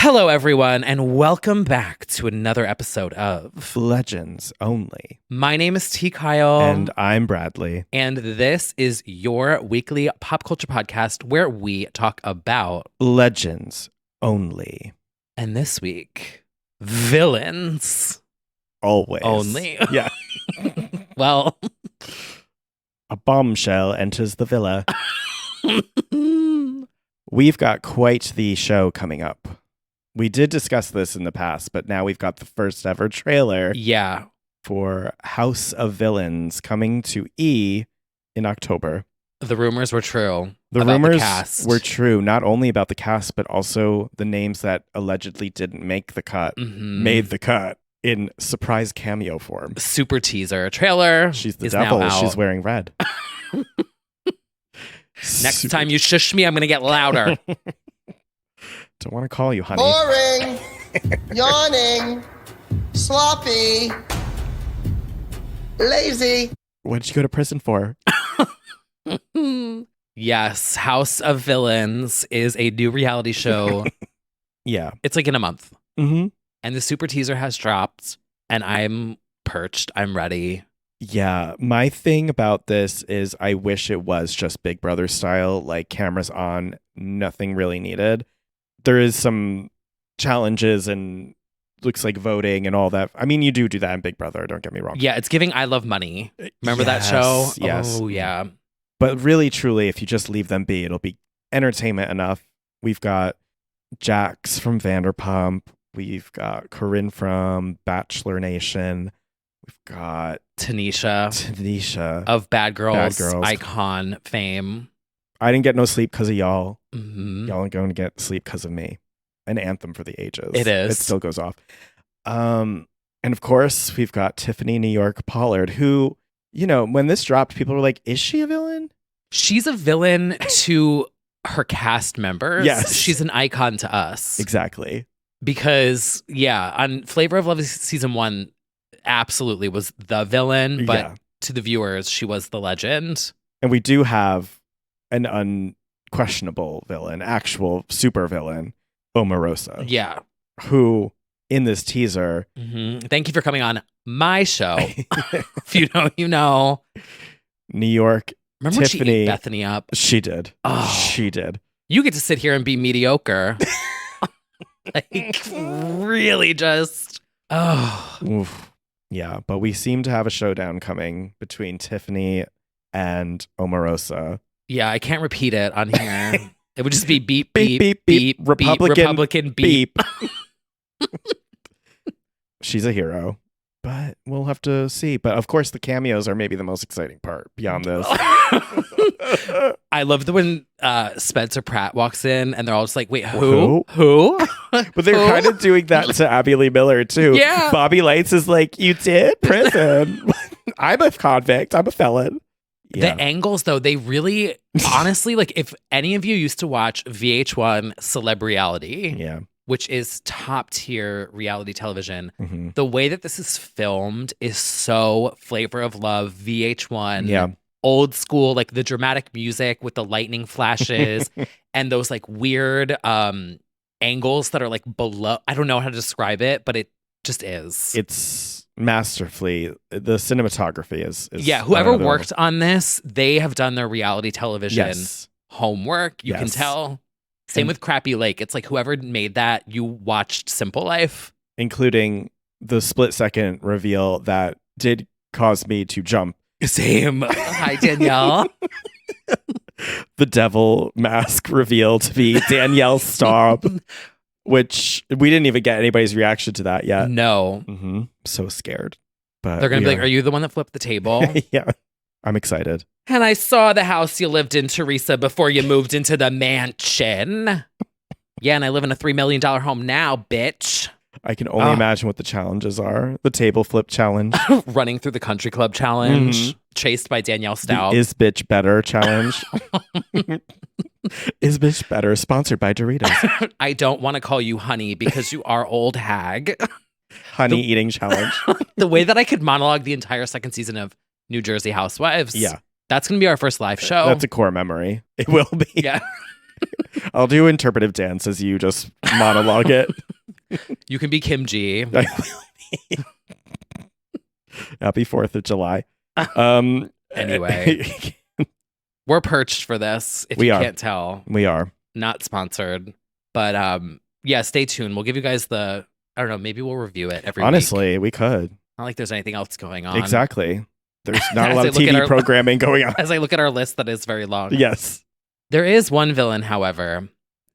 Hello, everyone, and welcome back to another episode of Legends Only. My name is T. Kyle. And I'm Bradley. And this is your weekly pop culture podcast where we talk about Legends Only. And this week, villains. Always. Only. Yeah. Well, a bombshell enters the villa. We've got quite the show coming up. We did discuss this in the past, but now we've got the first ever trailer yeah. for House of Villains coming to E! In October. The rumors were true. The about rumors the cast. were true, not only about the cast, but also the names that allegedly didn't make the cut, made the cut in surprise cameo form. Super teaser trailer. She's the is devil. now out. She's wearing red. Next time you shush me, I'm going to get louder. Don't want to call you honey. Boring, yawning, sloppy, lazy. What did you go to prison for? Yes, House of Villains is a new reality show. Yeah. It's like in a month. Mm-hmm. And the super teaser has dropped, and I'm perched. I'm ready. Yeah. My thing about this is I wish it was just Big Brother style, like cameras on, nothing really needed. There is some challenges and looks like voting and all that. I mean, you do that in Big Brother, don't get me wrong. Yeah, it's giving I Love Money. Remember that Yes, show? yes. Oh, yeah. But really, truly, if you just leave them be, it'll be entertainment enough. We've got Jax from Vanderpump. We've got Corinne from Bachelor Nation. We've got Tanisha of of Bad Girls, Bad Girls. icon fame. I didn't get no sleep because of y'all. Mhm. Y'all are going to get sleep because of me. An anthem for the ages. It is. It still goes off. And of course, we've got Tiffany New York Pollard, who, you know, when this dropped, people were like, is she a villain? She's a villain to her cast members. Yes. She's an icon to us. Exactly. Because, yeah, on Flavor of Love season 1, absolutely was the villain. But Yeah. to the viewers, she was the legend. And we do have an unquestionable villain, actual super villain, Omarosa, Yeah. who in this teaser, Thank you for coming on my show. If you know, you know. New York, Remember Tiffany, when she ate Bethany up? she did. Oh. She did. You get to sit here and be mediocre. Like, really just. Oh. Oof. Yeah, but we seem to have a showdown coming between Tiffany and Omarosa. Yeah, I can't repeat it on here. It would just be beep, Beep, beep, beep, beep, Republican beep. She's a hero, but we'll have to see. But of course, the cameos are maybe the most exciting part beyond this. I love the when Spencer Pratt walks in and they're all just like, wait, who? But they're kind of doing that to Abby Lee Miller too. Yeah. Bobby Lights is like, you did prison. I'm a convict. I'm a felon. Yeah. The angles, though, they really, honestly, like if any of you used to watch VH1 Celebrity, Yeah. which is top tier reality television, Mhm. the way that this is filmed is so Flavor of Love, VH1, Yeah. old school, like the dramatic music with the lightning flashes and those like weird angles that are like below. I don't know how to describe it, but it just is. It's masterfully, the cinematography is Yeah, whoever another worked on this, they have done their reality television Yes. homework. You can Yes. tell. Same with Crappy Lake. It's like whoever made that, you watched Simple Life. Including the split second reveal that did cause me to jump. Same. Hi, Danielle. The devil mask reveal to be Danielle Staub, which we didn't even get anybody's reaction to that yet. No. Mm-hmm. So scared. But They're going to we be like, are you the one that flipped the table? Yeah. I'm excited. And I saw the house you lived in, Teresa, before you moved into the mansion. Yeah, and I live in a $3 million home now, bitch. I can only imagine what the challenges are. The table flip challenge. Running through the country club challenge, chased by Danielle Staub. The Is Bitch Better challenge. Is Bitch Better, sponsored by Doritos. I don't want to call you honey because you are old hag. Honey eating challenge. The way that I could monologue the entire second season of New Jersey Housewives. Yeah. That's going to be our first live show. That's a core memory. It will be. Yeah. I'll do interpretive dance as you just monologue it. You can be Kim G. Happy 4th of July. Anyway. We're perched for this, if We you are. can't tell. We are. Not sponsored. But yeah, stay tuned. We'll give you guys I don't know, maybe we'll review it every week. Honestly, we could. Not like there's anything else going on. Exactly. There's not a As lot I of look at TV our- programming going on. As I look at our list that is very long. Yes. There is one villain, however,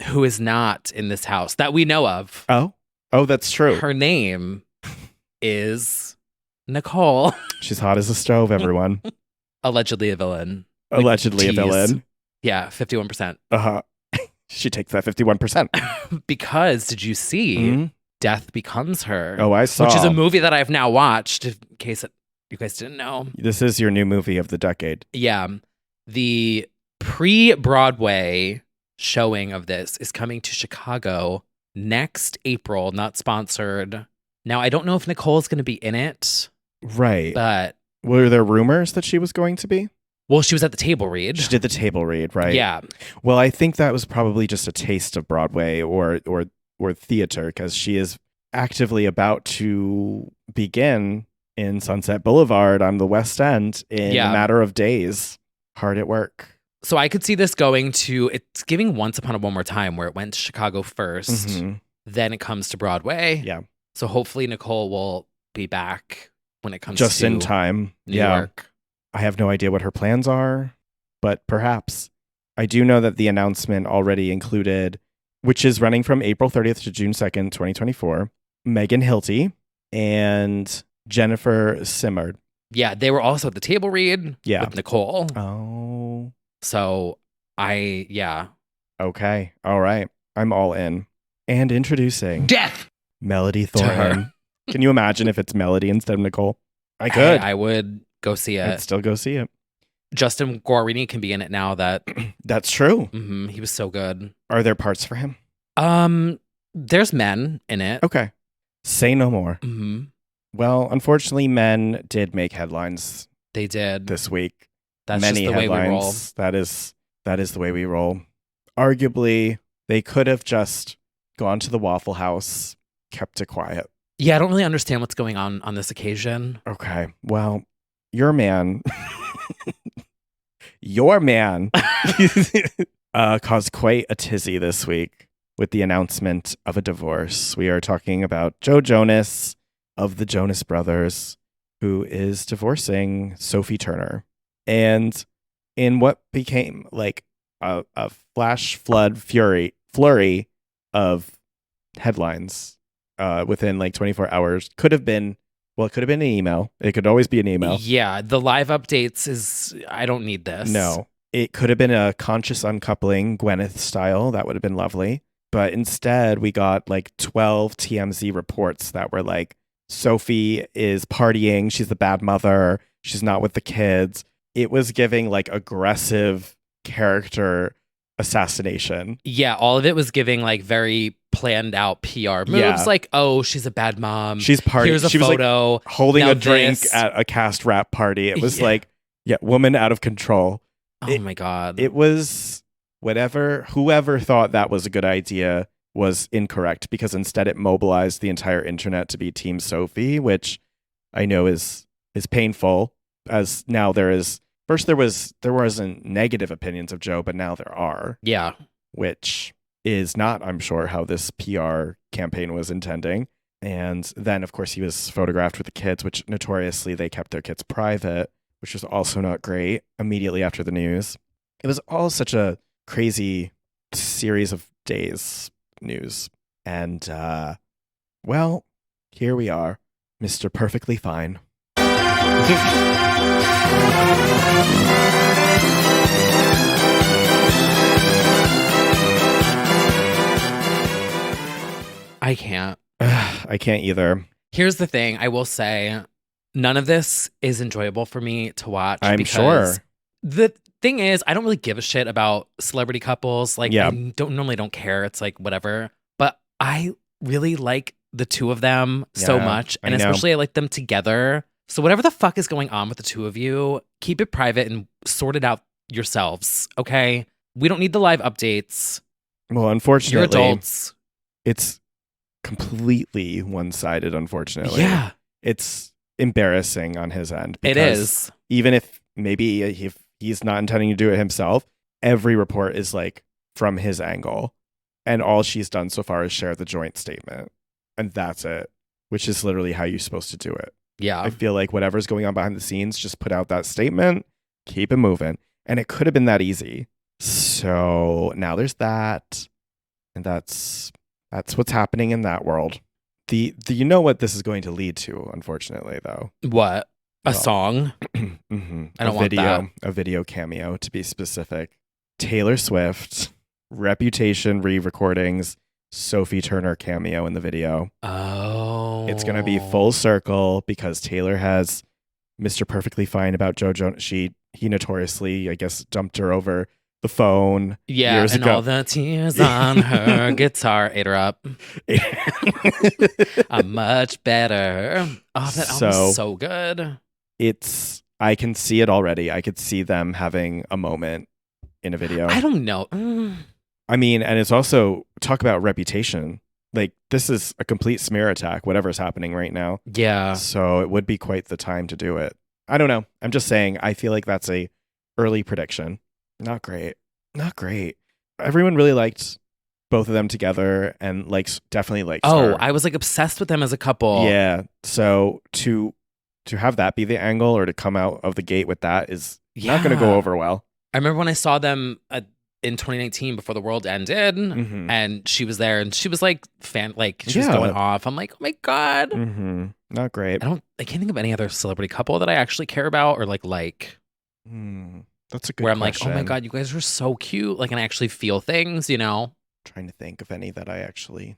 who is not in this house that we know of. Oh, that's true. Her name is Nicole. She's hot as a stove, everyone. Allegedly a villain. Allegedly a tease. villain. Yeah, 51%. Uh-huh. She takes that 51%. Because did you see Mhm. Death Becomes Her? Oh, I saw. Which is a movie that I've now watched, in case you guys didn't know. This is your new movie of the decade. Yeah. The pre-Broadway showing of this is coming to Chicago next April, not sponsored. Now, I don't know if Nicole's going to be in it, Right. but, Were there rumors that she was going to be? well, she was at the table read. She did the table read, right? Yeah. Well, I think that was probably just a taste of Broadway or theater, because she is actively about to begin in Sunset Boulevard on the West End in Yeah. a matter of days. Hard at work. So I could see this going to, it's giving Once Upon a One More Time, where it went to Chicago 1st, Mhm. then it comes to Broadway. Yeah. So hopefully Nicole will be back when it comes Just to in time. New Yeah. York. I have no idea what her plans are, but perhaps. I do know that the announcement already included, which is running from April 30th to June 2nd, 2024, Megan Hilty and Jennifer Simard. Yeah, they were also at the table read Yeah. with Nicole. Oh, So yeah. okay. All right. I'm all in. And introducing Death Melody to her. Thornton. Can you imagine if it's Melody instead of Nicole? I could. I would go see I'd it. still go see it. Justin Guarini can be in it now that That's true. he was so good. Are there parts for him? There's men in it. Okay. Say no more. hmm Well, unfortunately, men did make headlines They did. this week. That's Many just the way we roll. headlines. That is the way we roll. Arguably, they could have just gone to the Waffle House, kept it quiet. Yeah, I don't really understand what's going on this occasion. Okay. Well, your man, your man, caused quite a tizzy this week with the announcement of a divorce. We are talking about Joe Jonas of the Jonas Brothers, who is divorcing Sophie Turner. And in what became like a flash flood flurry of headlines within like 24 hours, it could have been an email. It could always be an email. Yeah, the live updates I don't need this. No, it could have been a conscious uncoupling, Gwyneth style. That would have been lovely. But instead, we got like 12 TMZ reports that were like, Sophie is partying. She's the bad mother. She's not with the kids. It was giving like aggressive character assassination. Yeah, all of it was giving like very planned out PR moves. Yeah. Like, oh, she's a bad mom. She's partying. Here's a She was like photo. holding Now a drink this. at a cast rap party. It was Yeah. like, woman out of control. Oh my God. It was whoever thought that was a good idea was incorrect, because instead it mobilized the entire internet to be Team Sophie, which I know is painful, as now there wasn't negative opinions of Joe, but now there are, yeah. which is not, I'm sure, how this PR campaign was intending. And then, of course, he was photographed with the kids, which notoriously they kept their kids private, which was also not great immediately after the news. It was all such a crazy series of days news. And, well, here we are, Mr. Perfectly Fine. I can't. I can't either. Here's the thing. I will say none of this is enjoyable for me to watch. I'm because sure. The thing is, I don't really give a shit about celebrity couples. Like, Yeah. I don't care. It's like, whatever. But I really like the two of them so Yeah, much. I And know. especially I like them together. So whatever the fuck is going on with the two of you, keep it private and sort it out yourselves. Okay? We don't need the live updates. Well, You're unfortunately, adults. it's completely one-sided, unfortunately. Yeah, It's embarrassing on his end. it because is. Even if maybe if he's not intending to do it himself, every report is like from his angle. And all she's done so far is share the joint statement. And that's it, which is literally how you're supposed to do it. Yeah. I feel like whatever's going on behind the scenes, just put out that statement, keep it moving. And it could have been that easy. So now there's that. And that's what's happening in that world. You know what this is going to lead to, unfortunately, though. What? A Well, song? Mm-hmm. I don't want that. A video cameo, to be specific. Taylor Swift, Reputation re-recordings, Sophie Turner cameo in the video. Oh. It's going to be full circle because Taylor has Mr. Perfectly Fine about Joe Jonas. He notoriously, I guess, dumped her over the phone years and ago. all the tears on her guitar ate her up. I'm much better. Oh, that album's so good. I can see it already. I could see them having a moment in a video. I don't know. I mean, and it's also, talk about reputation. Like, this is a complete smear attack, whatever's happening right now. Yeah. So it would be quite the time to do it. I don't know. I'm just saying, I feel like that's a early prediction. Not great. Not great. Everyone really liked both of them together and definitely likes her. I was like obsessed with them as a couple. Yeah. So to have that be the angle or to come out of the gate with that is not going to go over well. I remember when I saw them in 2019 before the world ended, and she was there, and she was like she was going off. I'm like, oh my god, not great. I can't think of any other celebrity couple that I actually care about or like. That's a good where I'm question. like, oh my god, you guys are so cute. Like, and I actually feel things, you know. Trying to think of any that I actually.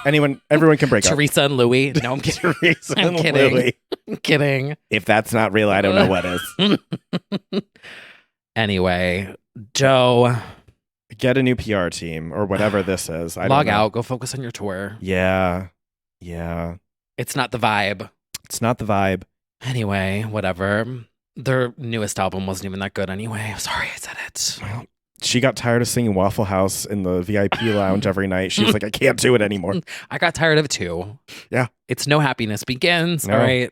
Everyone can break up. Teresa and Louis. No, I'm kidding. Teresa I'm and kidding. Louis. I'm kidding. If that's not real, I don't know what is. Anyway, Joe, get a new PR team or whatever this is. Log out. Go focus on your tour. Yeah. It's not the vibe. It's not the vibe. Anyway, whatever. Their newest album wasn't even that good anyway. I'm sorry I said it. Well, she got tired of singing Waffle House in the VIP lounge every night. She was like, I can't do it anymore. I got tired of it too. Yeah. It's No Happiness Begins. No. All right.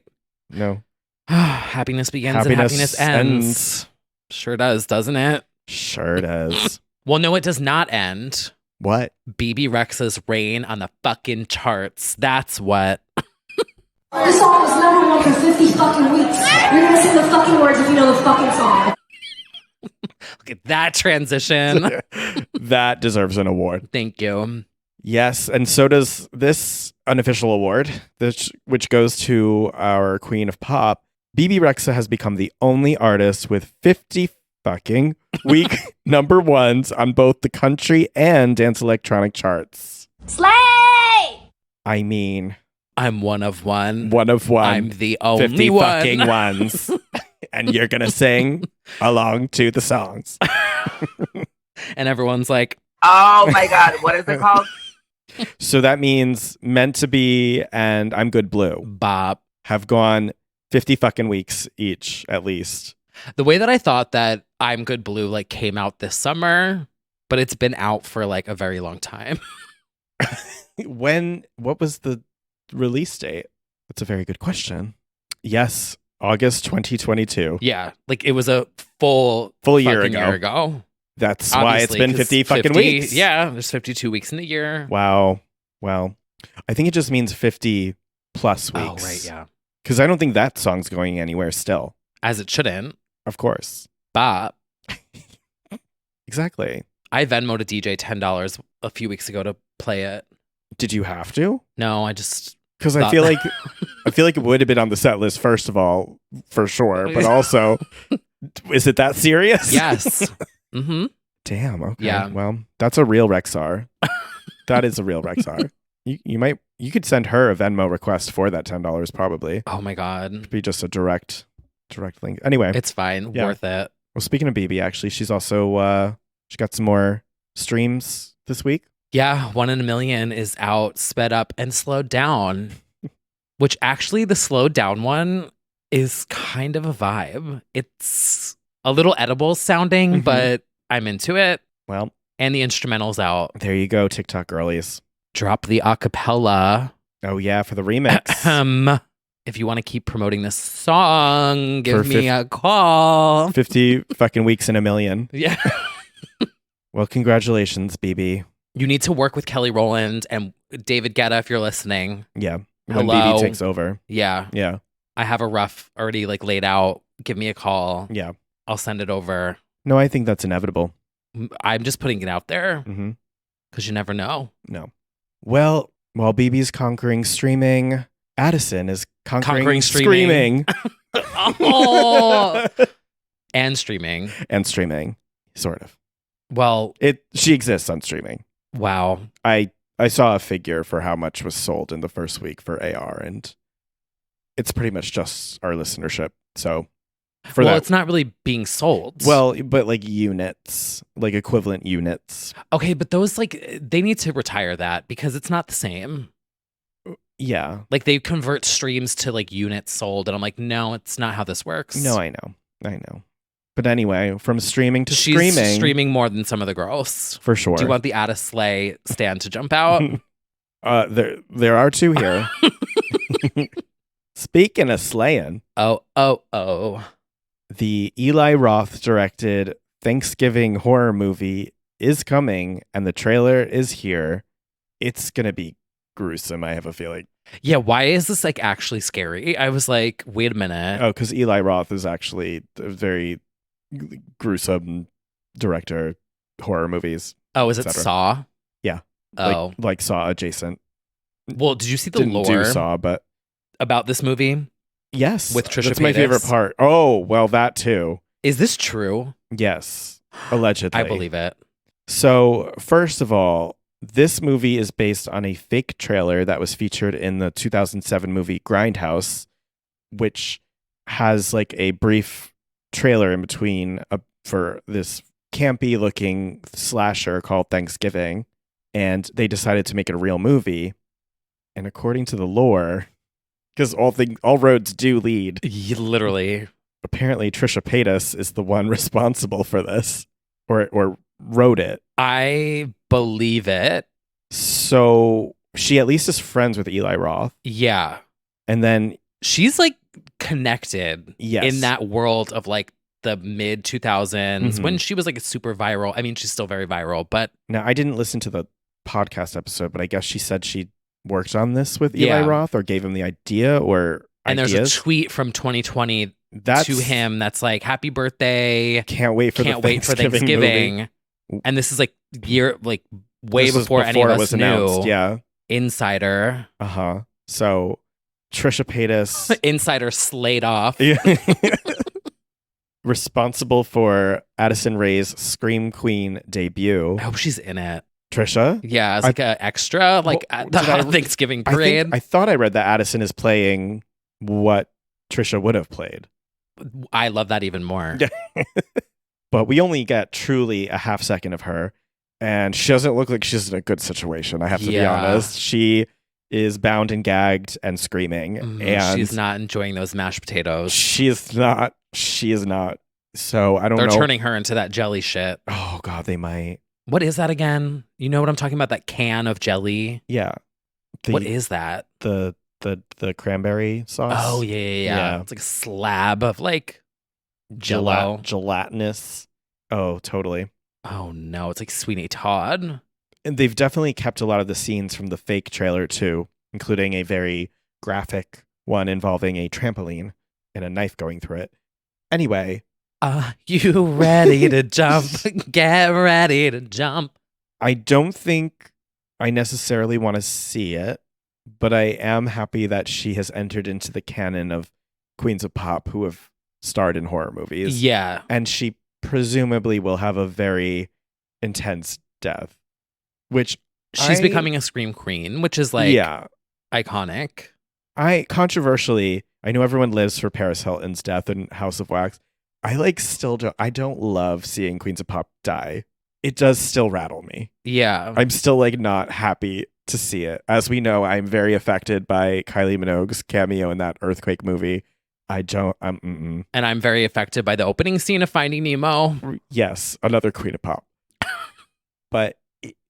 No. Happiness begins and happiness ends. Sure does, doesn't it? Sure does. Well, no, it does not end. What? BB Rexha's reign on the fucking charts. That's what. This song was #1 for 50 fucking weeks. You're gonna sing the fucking words if you know the fucking song. Look at that transition. That deserves an award. Thank you. Yes, and so does this unofficial award, which goes to our queen of pop. BB Rexha has become the only artist with 50 fucking week number ones on both the country and dance electronic charts. Slay! I mean, I'm one of one. One of one. I'm the only 50 one. fucking ones. And you're going to sing along to the songs. And everyone's like, oh my God, what is it called? So that means Meant to Be and I'm Good Blue Bop. have gone 50 fucking weeks each, at least. The way that I thought that I'm Good Blue like came out this summer, but it's been out for like a very long time. What was the release date? That's a very good question. Yes, August 2022. Yeah, like it was a full year fucking ago. That's why it's Obviously, been 'cause 50 fucking weeks. Yeah, there's 52 weeks in the year. Wow. Well, I think it just means 50 plus weeks. Oh, right, yeah. Because I don't think that song's going anywhere still. As it shouldn't. Of course. Bop. Exactly. I Venmoed a DJ $10 a few weeks ago to play it. Did you have to? No, I just Because I feel like it would have been on the set list first of all, for sure. But also, is it that serious? Yes. Mm-hmm. Damn. Okay. Yeah. Well, that's a real Rexar. That is a real Rexar. You could send her a Venmo request for that $10 probably. Oh my God. It'd be just a direct link. Anyway, It's fine. Yeah. Worth it. well, speaking of BB, actually, she's also she got some more streams this week. Yeah, 1 in a Million is out, sped up, and slowed down. Which actually, the slowed down one is kind of a vibe. It's a little edible sounding, Mhm. but I'm into it. Well, And the instrumental's out. there you go, TikTok girlies. Drop the acapella. Oh, yeah, for the remix. If you want to keep promoting this song, give For me a call. 50 fucking weeks in a million. Yeah. Well, congratulations, BB. You need to work with Kelly Rowland and David Guetta if you're listening. Yeah. When Hello. BB takes over. Yeah. Yeah. I have a rough already like laid out. Give me a call. Yeah. I'll send it over. No, I think that's inevitable. I'm just putting it out there Mm-hmm. because you never know. No. Well, while BB's conquering streaming, Addison is conquering streaming. screaming. Oh. And streaming. And streaming, sort of. Well, She exists on streaming. wow. I saw a figure for how much was sold in the first week for AR, and it's pretty much just our listenership. So It's not really being sold. well, but like units, like equivalent units. Okay, but those like they need to retire that because it's not the same. Yeah. Like they convert streams to like units sold, and I'm like, no, it's not how this works. No, I know. But anyway, from streaming to She's screaming. streaming more than some of the girls. For sure. Do you want the Addis Slay stand to jump out? There are two here. Speaking of slaying, Oh. the Eli Roth directed Thanksgiving horror movie is coming, and the trailer is here. It's gonna be gruesome, I have a feeling. Yeah, why is this like actually scary? I was like, wait a minute. Oh, because Eli Roth is actually a very gruesome director, horror movies. Oh, is it etc. Saw? Yeah. Oh. Like Saw adjacent. Well, did you see the Didn't lore do Saw, but about this movie? yes. With Trisha That's my Paytas? favorite part. Oh, well, that too. Is this true? Yes. Allegedly. I believe it. So, first of all, this movie is based on a fake trailer that was featured in the 2007 movie Grindhouse, which has like a brief trailer in between for this campy looking slasher called Thanksgiving. And they decided to make it a real movie. And according to the lore, because all roads do lead, Literally. apparently Trisha Paytas is the one responsible for this or wrote it. I believe it. So she at least is friends with Eli Roth. Yeah. And then, She's like connected yes. in that world of like the mid 2000s Mhm. when she was like a super viral. I mean, she's still very viral, but Now, I didn't listen to the podcast episode, but I guess she said she worked on this with Yeah. Eli Roth or gave him the idea or and ideas. there's a tweet from 2020 That's, to him that's like, happy birthday. Can't wait for Can't the wait for Thanksgiving. Thanksgiving. And this is like way This was before any of it us was knew. announced. Yeah. Insider. Uh-huh. So Trisha Paytas Insider slayed off. responsible for Addison Rae's Scream Queen debut. I hope she's in it. Trisha? Yeah, as like an extra, like Well, at the did I- Thanksgiving I parade. I thought I read that Addison is playing what Trisha would have played. I love that even more. Yeah. But we only get truly a half second of her, and she doesn't look like she's in a good situation, I have to be Yeah. honest. She is bound and gagged and screaming, and She's not enjoying those mashed potatoes. she is not. She is not. So I don't They're know. turning her into that jelly shit. Oh, God, they might. What is that again? You know what I'm talking about? That can of jelly. Yeah. What is that? the cranberry sauce? Oh yeah. Yeah. It's like a slab of like Jello. Gelatinous. Oh, totally. Oh no, it's like Sweeney Todd. And they've definitely kept a lot of the scenes from the fake trailer too, including a very graphic one involving a trampoline and a knife going through it. Anyway, Are you ready to jump? Get ready to jump. I don't think I necessarily want to see it, but I am happy that she has entered into the canon of Queens of Pop who have starred in horror movies. Yeah. And she presumably will have a very intense death, which She's becoming a scream queen, which is like iconic. Controversially, I know everyone lives for Paris Hilton's death in House of Wax. I don't love seeing Queens of Pop die. It does still rattle me. Yeah. I'm still like not happy to see it. As we know, I'm very affected by Kylie Minogue's cameo in that earthquake movie. I don't. Mm-mm. And I'm very affected by the opening scene of Finding Nemo. Yes, another Queen of Pop. But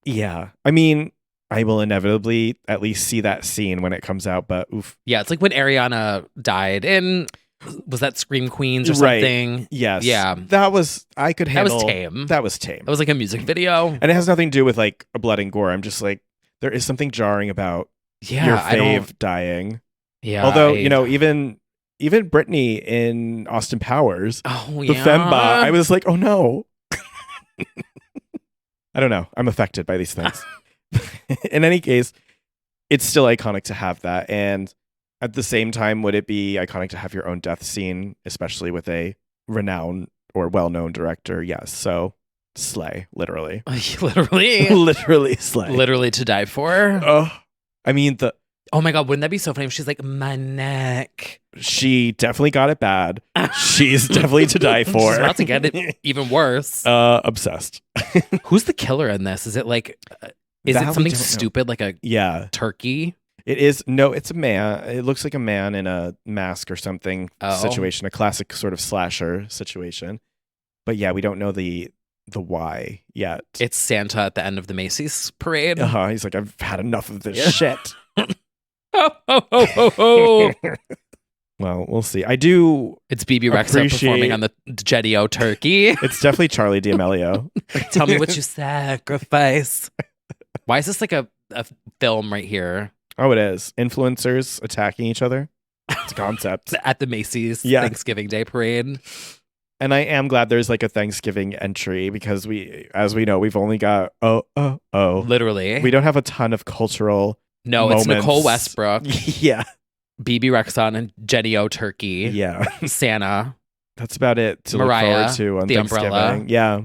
yeah, I mean, I will inevitably at least see that scene when it comes out. But oof. Yeah, it's like when Ariana died in, was that Scream Queens or Right. something? Yes. Yeah. That was, I could That was handle. tame. That was tame. It was like a music video. And it has nothing to do with like a blood and gore. I'm just like, there is something jarring about Yeah, your I don't. fave dying. Yeah. Although, you know, even Britney in Austin Powers, Oh the yeah. Femba, I was like, oh no. I don't know. I'm affected by these things. In any case, it's still iconic to have that. And at the same time, would it be iconic to have your own death scene, especially with a renowned or well-known director? Yes. So slay, literally. literally. Literally slay. Literally to die for. Oh, I mean, Oh my god, wouldn't that be so funny if she's like, my neck. she definitely got it bad. She's definitely to die for. She's about to get it even worse. Obsessed. Who's the killer in this? Is it like, is That it we something don't know. stupid like a Yeah. turkey? It is. No, it's a man. It looks like a man in a mask or something situation, a classic sort of slasher situation. But yeah, we don't know the why yet. It's Santa at the end of the Macy's parade. He's like, I've had enough of this shit. Ho, ho, ho, ho, ho. Well, we'll see. I do. It's BB Rexa performing on the Jetio turkey. It's definitely Charlie D'Amelio. Tell me what you sacrifice. Why is this like a film right here? Oh, it is. Influencers attacking each other. It's a concept. At the Macy's Thanksgiving Day parade. And I am glad there's like a Thanksgiving entry because as we know, we've only got Literally. We don't have a ton of cultural. No, moments. it's Nicole Westbrook, Yeah. BB Rexon, and Jetio turkey. Yeah. Santa. That's about it to Mariah, look forward to on the Thanksgiving. umbrella. Yeah.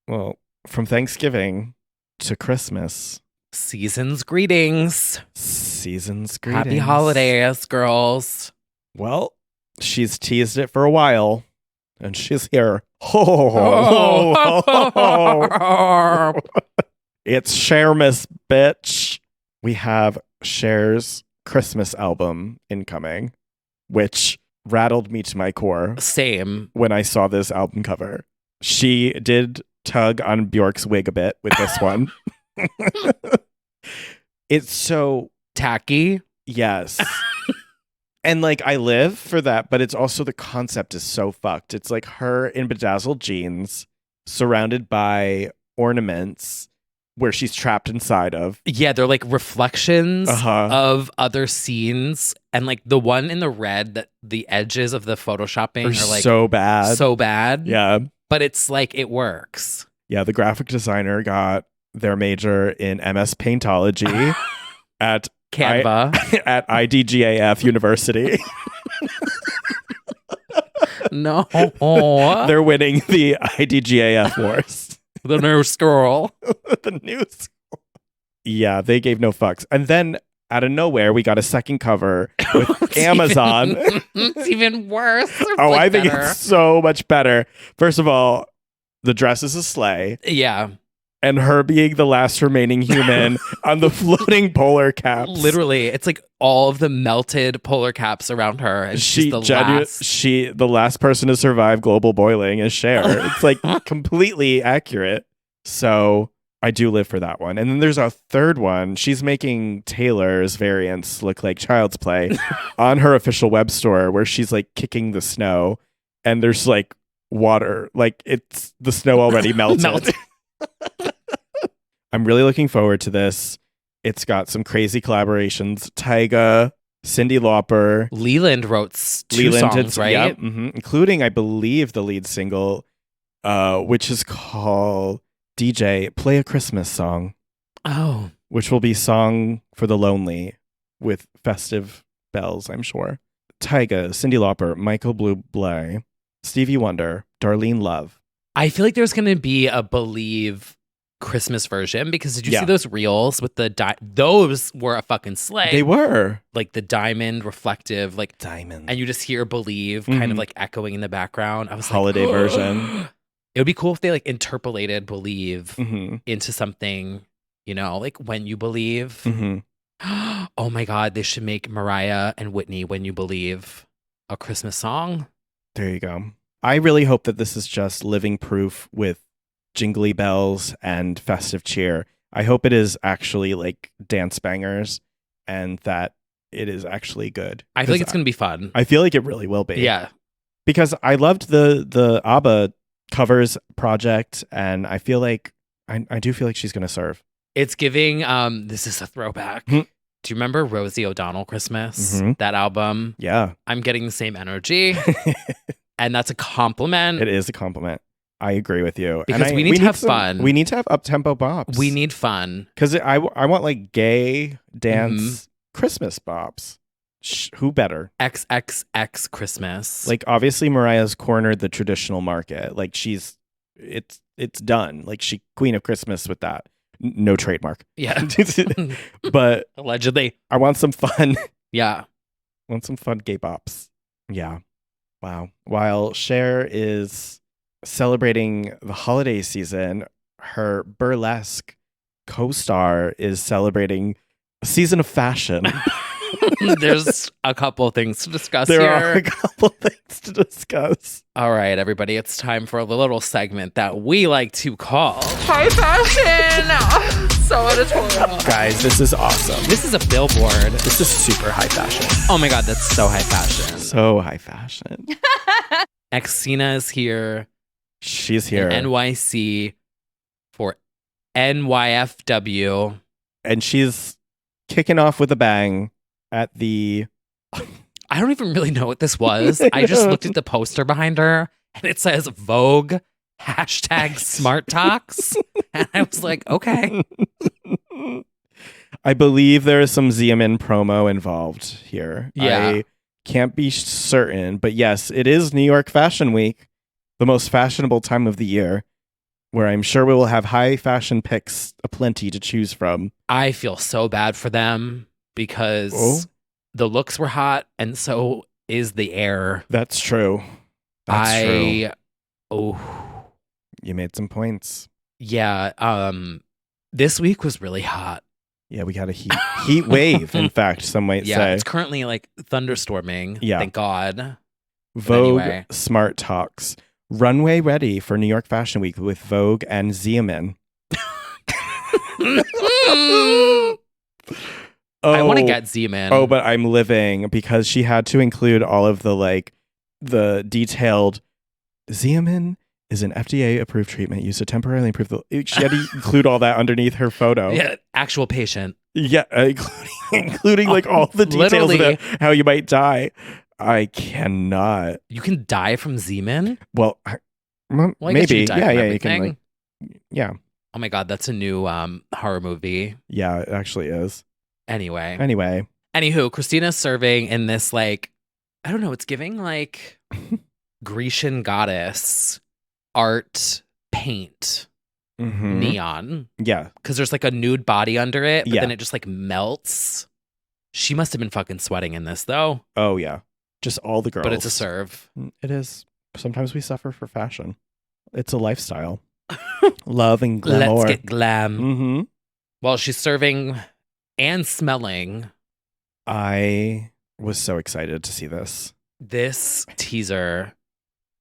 Well, from Thanksgiving to Christmas. Season's greetings. Season's greetings. Happy holidays, girls. Well, she's teased it for a while, and she's here. Oh. It's Chermas, bitch. We have Cher's Christmas album incoming, which rattled me to my core Same. when I saw this album cover. She did tug on Bjork's wig a bit with this one. It's so tacky. Yes. And like I live for that, but it's also the concept is so fucked. It's like her in bedazzled jeans surrounded by ornaments where she's trapped inside of. Yeah, they're like reflections Uh-huh. of other scenes. And like the one in the red, that the edges of the photoshopping are like so bad. So bad. Yeah. But it's like it works. Yeah, the graphic designer got their major in MS Paintology at Canva. at IDGAF University. No. They're winning the IDGAF wars. The new school. The new school. Yeah, they gave no fucks. And then out of nowhere, we got a second cover with Amazon. It's even worse. Oh, I think it's so much better. First of all, the dress is a sleigh. Yeah. And her being the last remaining human on the floating polar caps. Literally, it's like all of the melted polar caps around her. And she's the last. The last person to survive global boiling is Cher. It's like completely accurate. So I do live for that one. And then there's a third one. She's making Taylor's variants look like Child's Play on her official web store where she's like kicking the snow and there's like water. Like it's the snow already melted. I'm really looking forward to this. It's got some crazy collaborations. Tyga, Cyndi Lauper. Leland wrote two songs, right? Yeah, including, I believe, the lead single, which is called DJ, Play a Christmas Song. Oh. Which will be Song for the Lonely with festive bells, I'm sure. Tyga, Cyndi Lauper, Michael Bublé, Stevie Wonder, Darlene Love. I feel like there's going to be a Believe Christmas version because did you see those reels with the those were a fucking sleigh. They were like the diamond reflective like diamond, and you just hear Believe kind of like echoing in the background. I was holiday like, version. It would be cool if they like interpolated Believe into something, you know, like When You Believe. Oh my God, they should make Mariah and Whitney When You Believe. a Christmas song. There you go. I really hope that this is just living proof with jingly bells and festive cheer. I hope it is actually like dance bangers and that it is actually good. I feel like it's going to be fun. I feel like it really will be. Yeah. Because I loved the ABBA covers project, and I feel like I do feel like she's going to serve. It's giving, this is a throwback. Mhm. Do you remember Rosie O'Donnell Christmas? Mhm. That album? Yeah. I'm getting the same energy. And that's a compliment. It is a compliment. I agree with you. Because we need to have fun. We need to have up-tempo bops. We need fun. Because I want like gay dance Christmas bops. Who better? XXX Christmas. Like obviously Mariah's cornered the traditional market. Like it's done. Like she Queen of Christmas with that. No trademark. Yeah. But allegedly. I want some fun. Yeah. I want some fun gay bops. Yeah. Wow. While Cher is celebrating the holiday season, her burlesque co-star is celebrating a season of fashion. There's a couple things to discuss There here. are a couple things to discuss. All right, everybody, it's time for a little segment that we like to call High Fashion. So editorial. Guys, this is awesome. This is a billboard. This is super high fashion. Oh my God, that's so high fashion. So high fashion. Xena is here. She's here. In NYC for NYFW. And she's kicking off with a bang at the... I don't even really know what this was. I just looked at the poster behind her and it says Vogue #Smart Talks. And I was like, okay. I believe there is some Xiamen promo involved here. Yeah. I can't be certain, but yes, it is New York Fashion Week, the most fashionable time of the year, where I'm sure we will have high fashion picks aplenty to choose from. I feel so bad for them because the looks were hot and so is the air. That's true. That's true. Oh. You made some points. Yeah. This week was really hot. Yeah, we got a heat wave, in fact, some might Yeah, say. it's currently like thunderstorming. Yeah. Thank God. Vogue Anyway. Smart Talks. Runway ready for New York Fashion Week with Vogue and Xiamen. I want to get Z-Man. Oh, but I'm living because she had to include all of the detailed Xiamen is an FDA approved treatment used to temporarily improve the. She had to include all that underneath her photo. Yeah, actual patient. Yeah, including like all the details Literally. about how you might die. I cannot. You can die from Z-Man? Well, Well, I guess maybe. you can die Yeah, from yeah, you can everything. yeah. Oh my God, that's a new horror movie. Yeah, it actually is. Anyway. Anywho, Christina's serving in this like, I don't know, it's giving like Grecian goddess art paint neon. Yeah. Because there's like a nude body under it, but Yeah. then it just like melts. She must have been fucking sweating in this though. Oh, yeah. Just all the girls. But it's a serve. It is. Sometimes we suffer for fashion. It's a lifestyle. Love and glamour. Let's get glam. Mm-hmm. Well, she's serving and smelling. I was so excited to see this. This teaser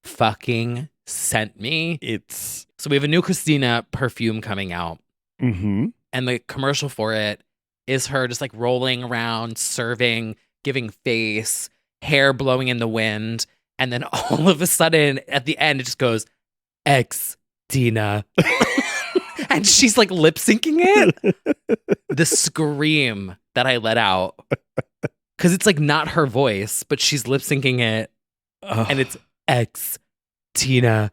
fucking sent me. It's... So we have a new Christina perfume coming out. Mm-hmm. And the commercial for it is her just like rolling around, serving, giving face, hair blowing in the wind. And then all of a sudden at the end, it just goes, X Tina. And she's like lip syncing it. The scream that I let out. Because it's like not her voice, but she's lip syncing it. And it's X Tina.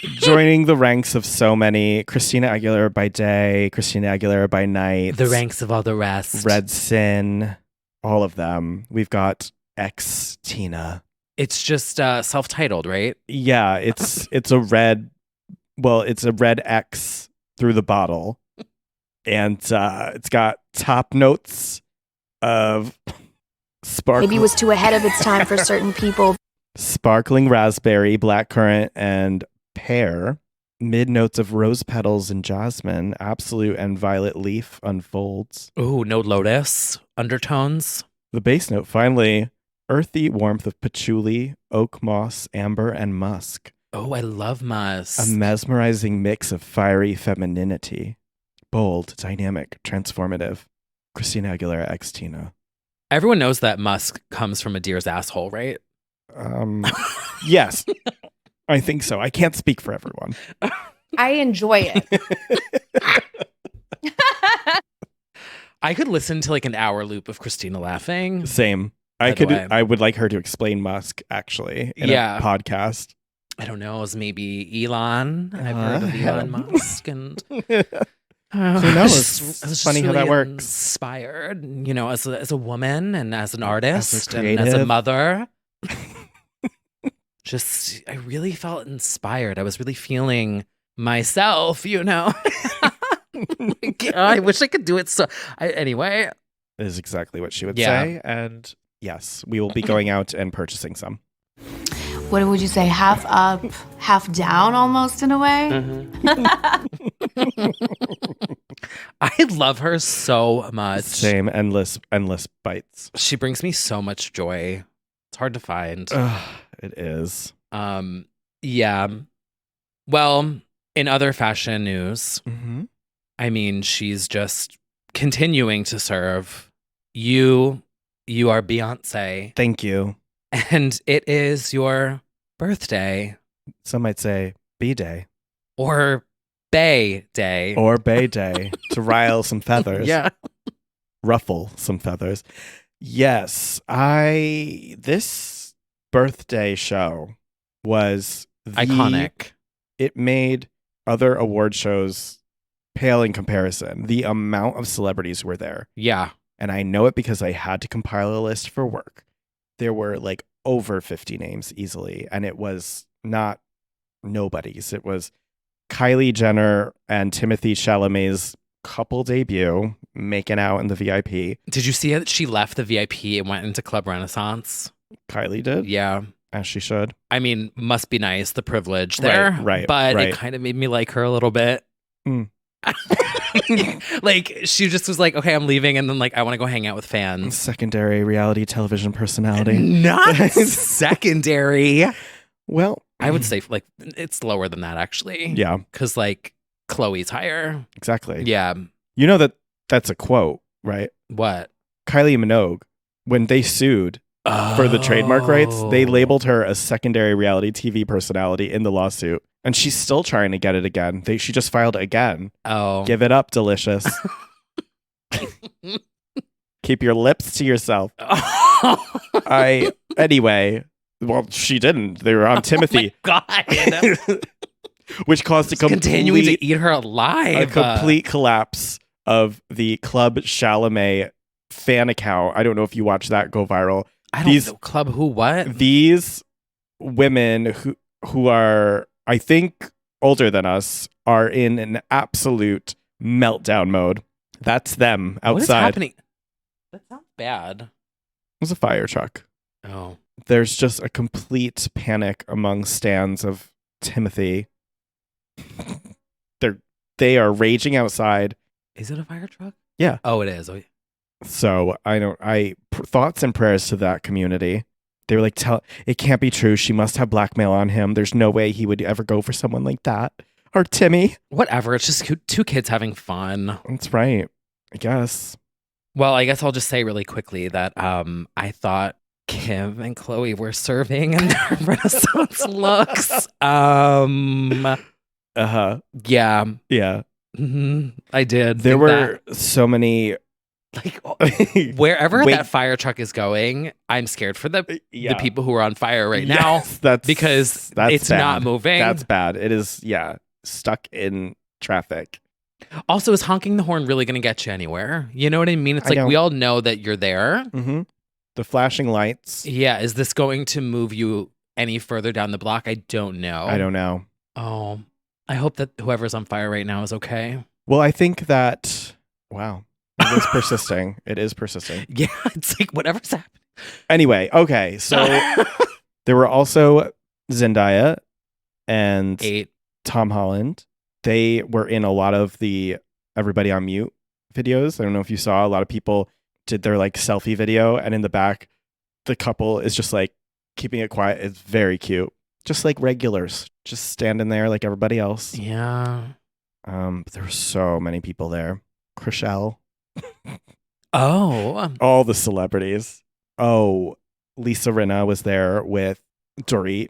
Joining the ranks of so many. Christina Aguilera by day, Christina Aguilera by night. The ranks of all the rest. Red Sin, all of them. We've got X Tina. It's just self-titled, right? Yeah, it's a red. Well, it's a red X through the bottle, and it's got top notes of sparkling. Maybe it was too ahead of its time for certain people. Sparkling raspberry, blackcurrant, and pear. Mid notes of rose petals and jasmine. Absolute and violet leaf unfolds. Ooh, no lotus undertones. The bass note finally earthy warmth of patchouli, oak moss, amber, and musk. Oh, I love musk. A mesmerizing mix of fiery femininity. Bold, dynamic, transformative. Christina Aguilera x Tina. Everyone knows that musk comes from a deer's asshole, right? Yes, I think so. I can't speak for everyone. I enjoy it. I could listen to like an hour loop of Christina laughing. Same. By the way. I would like her to explain Musk actually in a podcast. I don't know. It was maybe Elon. I've heard of Elon Musk, and who knows? It's funny how that works. Inspired, you know, as a woman and as an artist and creative. as a mother. I really felt inspired. I was really feeling myself, you know. I wish I could do it. Anyway, is exactly what she would say. And yes, we will be going out and purchasing some. What would you say? Half up, half down, almost in a way. I love her so much. Same, endless bites. She brings me so much joy. It's hard to find. It is. Yeah. Well, in other fashion news, I mean, she's just continuing to serve. You are Beyonce. Thank you. And it is your birthday. Some might say B-Day. Or Bay Day. Or Bay Day to rile some feathers. Yeah. Ruffle some feathers. Yes. This birthday show was iconic. It made other award shows pale in comparison. The amount of celebrities were there. Yeah. And I know it because I had to compile a list for work. There were like over 50 names easily. And it was not nobodies. It was Kylie Jenner and Timothée Chalamet's couple debut, making out in the VIP. Did you see that she left the VIP and went into Club Renaissance? Kylie did? Yeah. As she should. I mean, must be nice, the privilege there. Right. But it kind of made me like her a little bit. Like, she just was like, okay, I'm leaving. And then, like, I want to go hang out with fans. Secondary reality television personality. Not secondary. Well, I would say, like, it's lower than that, actually. Yeah. Because, like, Chloe's higher. Exactly. Yeah. You know that's a quote, right? What? Kylie Minogue, when they sued for the trademark rights, they labeled her a secondary reality TV personality in the lawsuit. And she's still trying to get it again. She just filed again. Oh. Give it up, Delicious. Keep your lips to yourself. Anyway, well, she didn't. They were on Timothy. Oh my God. Which caused continuing to eat her alive. A complete collapse of the Club Chalamet fan account. I don't know if you watch that go viral. I don't know. Club who what? These women who are, I think, older than us are in an absolute meltdown mode. That's them outside. What is happening? That sounds bad. It was a fire truck. Oh. There's just a complete panic among stans of Timothy. They are raging outside. Is it a fire truck? Yeah. Oh, it is. So thoughts and prayers to that community. They were like, it can't be true. She must have blackmail on him. There's no way he would ever go for someone like that. Or Timmy. Whatever. It's just two kids having fun. That's right. I guess. Well, I guess I'll just say really quickly that I thought Kim and Chloe were serving in their Renaissance looks. Yeah. Yeah. Mm-hmm. I did. There were so many. Like, wherever that fire truck is going, I'm scared for the people who are on fire right now. Because it's bad. not moving. That's bad. It is, stuck in traffic. Also, is honking the horn really going to get you anywhere? You know what I mean? It's like we all know that you're there. Mm-hmm. The flashing lights. Yeah. Is this going to move you any further down the block? I don't know. I don't know. Oh, I hope that whoever's on fire right now is okay. Well, I think that, wow. It is persisting. It is persisting. Yeah, it's like whatever's happening. Anyway, okay. So there were also Zendaya and Tom Holland. They were in a lot of the Everybody on Mute videos. I don't know if you saw. A lot of people did their like selfie video, and in the back, the couple is just like keeping it quiet. It's very cute. Just like regulars, just standing there like everybody else. Yeah. But there were so many people there. Chriselle. Oh. All the celebrities. Oh, Lisa Rinna was there with Dorit.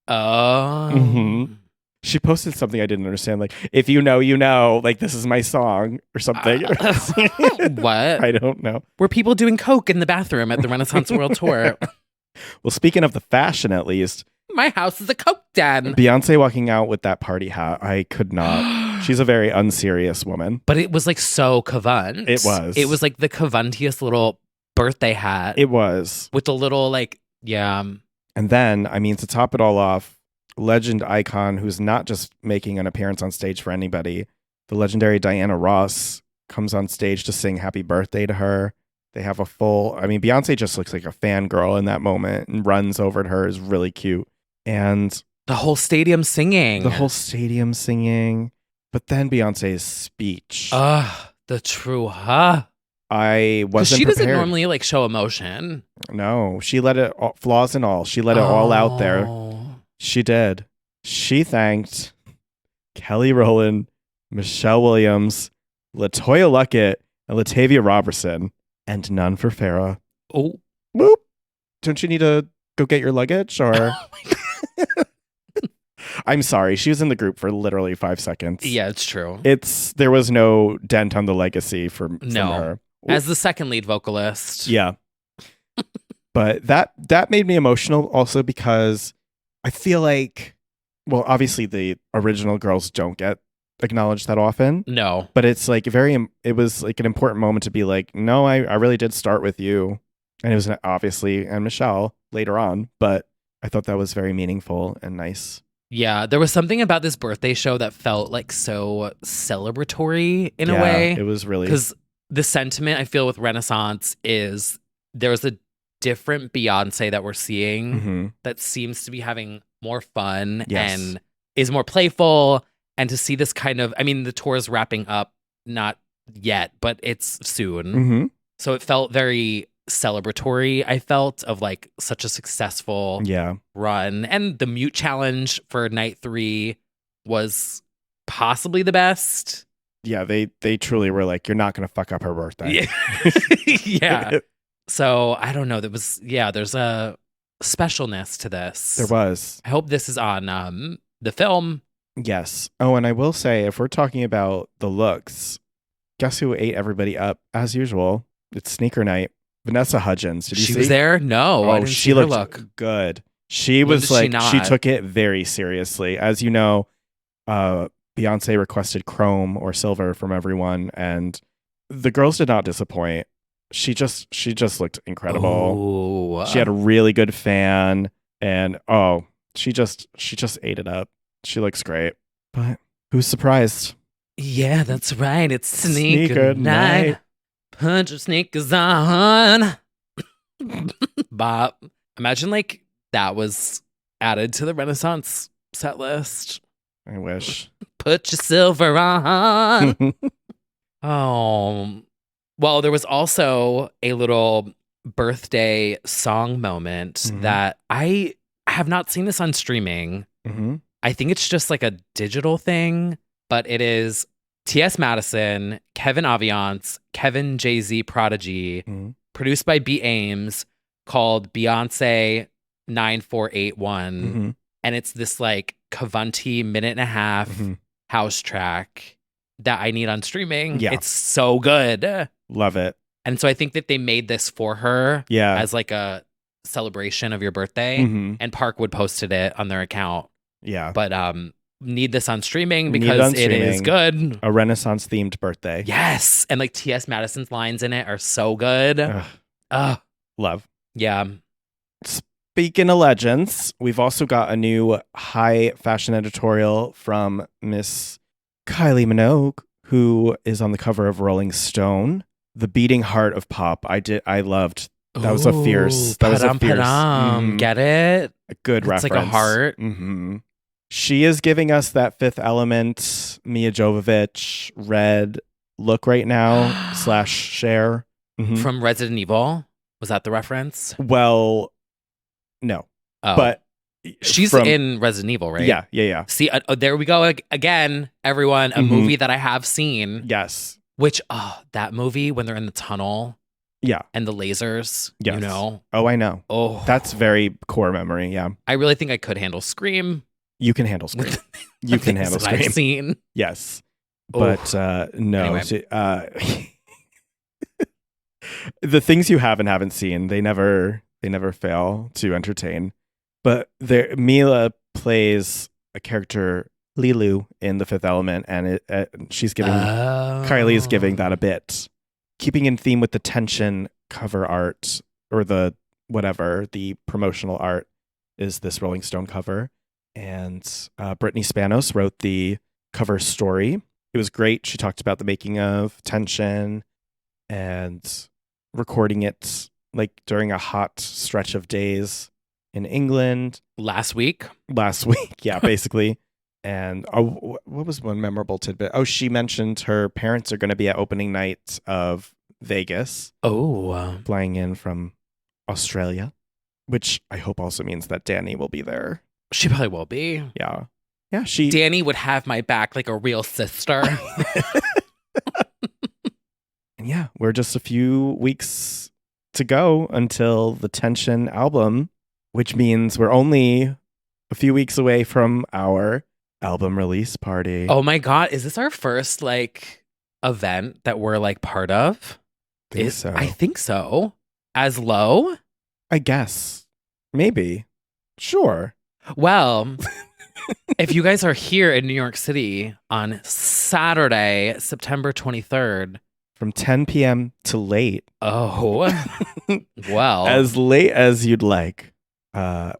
Oh. Mhm. She posted something I didn't understand. Like, if you know, you know. Like, this is my song or something. What? I don't know. Were people doing coke in the bathroom at the Renaissance World Tour? Well, speaking of the fashion, at least, My house is a coke den. Beyonce walking out with that party hat, I could not. She's a very unserious woman. But it was like so Cavant. It was. It was like the Cavantiest little birthday hat. It was. With the little like, yeah. And then, I mean, to top it all off, legend icon who's not just making an appearance on stage for anybody, the legendary Diana Ross comes on stage to sing happy birthday to her. They have a full, I mean, Beyonce just looks like a fangirl in that moment and runs over to her, is really cute. And the whole stadium singing. But then Beyonce's speech. The true I wasn't she prepared. doesn't normally like show emotion. No, she let it, flaws and all, she let it all out there. Oh. She did. She thanked Kelly Rowland, Michelle Williams, LaToya Luckett, and Latavia Robertson, and none for Farrah. Oh. Boop. Don't you need to go get your luggage? Or I'm sorry, she was in the group for literally 5 seconds. Yeah, it's true. There was no dent on the legacy from her. As the second lead vocalist. Yeah. But that made me emotional also because I feel like, well, obviously the original girls don't get acknowledged that often. No. But it's like it was like an important moment to be like, no, I really did start with you. And it was obviously, and Michelle later on, but I thought that was very meaningful and nice. Yeah, there was something about this birthday show that felt like so celebratory in a way. It was really, because the sentiment I feel with Renaissance is there's a different Beyonce that we're seeing that seems to be having more fun and is more playful. And to see this kind of, I mean, the tour is wrapping up, not yet, but it's soon. So it felt very celebratory, I felt, of like such a successful run. And the mute challenge for night 3 was possibly the best. Yeah, they truly were like, you're not going to fuck up her birthday. Yeah. So I don't know. There's a specialness to this. There was. I hope this is on the film. Yes. Oh, and I will say, if we're talking about the looks, guess who ate everybody up as usual? It's sneaker night. Vanessa Hudgens. Did you see? She was there? No. I didn't she see her looked look. good. She When was did she like, not? she took it very seriously. As you know, Beyonce requested chrome or silver from everyone, and the girls did not disappoint. She just looked incredible. Ooh. She had a really good fan, and she just ate it up. She looks great. But who's surprised? Yeah, that's right. It's sneaker night. Put your sneakers on. Bob. Imagine like that was added to the Renaissance set list. I wish. Put your silver on. Well, there was also a little birthday song moment that I have not seen this on streaming. I think it's just like a digital thing, but it is T.S. Madison, Kevin Aviance, Kevin Jay-Z Prodigy, produced by B. Ames, called Beyonce 9481. And it's this like Cavanti minute and a half house track that I need on streaming. Yeah. It's so good. Love it. And so I think that they made this for her Yeah. as like a celebration of your birthday. And Parkwood posted it on their account. Yeah. But need this on streaming Need because on it is streaming. good. A Renaissance themed birthday. Yes. And like T.S. Madison's lines in it are so good. Love. Yeah. Speaking of legends, we've also got a new high fashion editorial from Miss Kylie Minogue, who is on the cover of Rolling Stone. The beating heart of pop. I loved. That was a fierce. That was a fierce. Get it? A good It's reference. like a heart. She is giving us that Fifth Element, Mia Jovovich red look right now / Cher From Resident Evil. Was that the reference? Well, no. Oh. But she's in Resident Evil, right? Yeah. See, there we go again, everyone. A movie that I have seen. Yes. Which, that movie when they're in the tunnel. Yeah. And the lasers, yes. you know? Oh, I know. Oh. That's very core memory, yeah. I really think I could handle Scream. You can handle Scream. You can handle Scream. I've seen. Yes. But no. Anyway. The things you have and haven't seen, they never fail to entertain. But Mila plays a character, Lilu, in The Fifth Element, and she's giving Kylie is giving that a bit. Keeping in theme with the tension cover art, or the promotional art is this Rolling Stone cover. And Brittany Spanos wrote the cover story. It was great. She talked about the making of, tension, and recording it like during a hot stretch of days in England. Last week, yeah, basically. And what was one memorable tidbit? Oh, she mentioned her parents are going to be at opening night of Vegas. Oh. Flying in from Australia, which I hope also means that Danny will be there. She probably will be. Yeah. Danny would have my back like a real sister. And yeah, we're just a few weeks to go until the Tension album, which means we're only a few weeks away from our album release party. Oh my God. Is this our first like event that we're like part of? I think so. As low? I guess. Maybe. Sure. Well, if you guys are here in New York City on Saturday, September 23rd. From 10 p.m. to late. Oh. Well. As late as you'd like.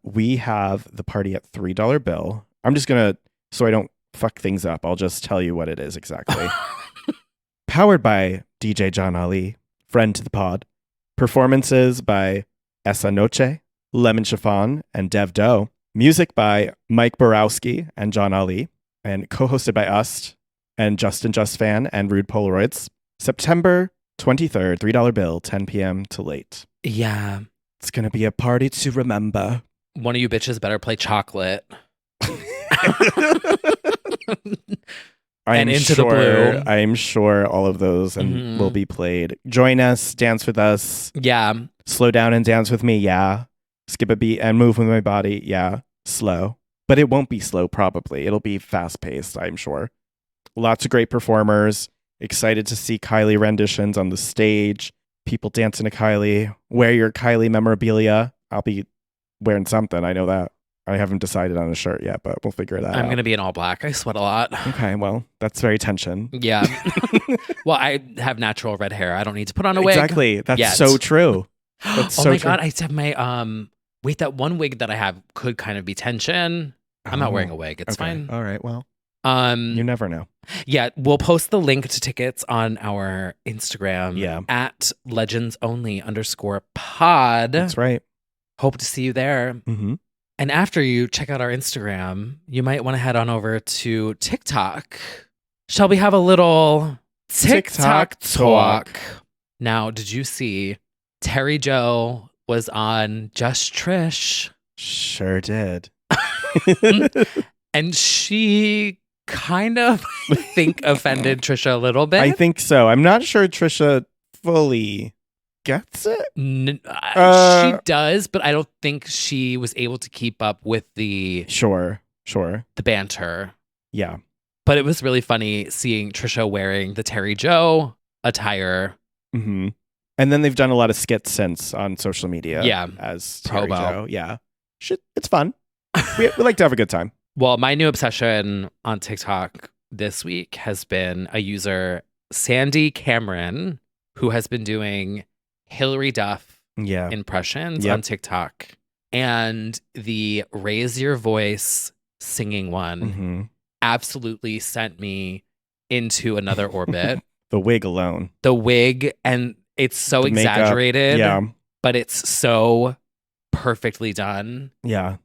We have the party at $3 bill. I'm just going to, so I don't fuck things up, I'll just tell you what it is exactly. Powered by DJ John Ali, friend to the pod. Performances by Essa Noche, Lemon Chiffon, and Dev Doe. Music by Mike Borowski and John Ali. And co-hosted by us and Justin Just Fan and Rude Polaroids. September 23rd, $3 bill, 10 p.m. to late. Yeah. It's going to be a party to remember. One of you bitches better play Chocolate. And Into the Blue. I'm sure all of those will be played. Join us, dance with us. Yeah. Slow down and dance with me. Yeah. Skip a beat and move with my body. Yeah. Slow. But it won't be slow, probably. It'll be fast paced, I'm sure. Lots of great performers. Excited to see Kylie renditions on the stage. People dancing to Kylie. Wear your Kylie memorabilia. I'll be wearing something. I know that. I haven't decided on a shirt yet, but we'll figure that out. I'm going to be in all black. I sweat a lot. Okay, well, that's very Tension. Yeah. Well, I have natural red hair. I don't need to put on a wig. Exactly. That's so true. That's oh my God. I have my, wait, that one wig that I have could kind of be Tension. I'm not wearing a wig. It's fine. All right. Well, you never know. Yeah. We'll post the link to tickets on our Instagram. Yeah. At legendsonly_pod. That's right. Hope to see you there. Mm-hmm. And after you check out our Instagram, you might want to head on over to TikTok. Shall we have a little TikTok talk? Now, did you see Terry Jo was on Just Trish? Sure did. And she kind of, I think, offended Trisha a little bit. I think so. I'm not sure Trisha fully gets it. She does, but I don't think she was able to keep up with the the banter. Yeah. But it was really funny seeing Trisha wearing the Terry Jo attire. Mm-hmm. And then they've done a lot of skits since on social media. Yeah. As Terry Jo. Yeah. It's fun. we like to have a good time. Well, my new obsession on TikTok this week has been a user, Sandy Cameron, who has been doing Hillary Duff impressions on TikTok. And the raise your voice singing one absolutely sent me into another orbit. The wig alone. The wig, and it's so The makeup, exaggerated, yeah. but it's so perfectly done. Yeah.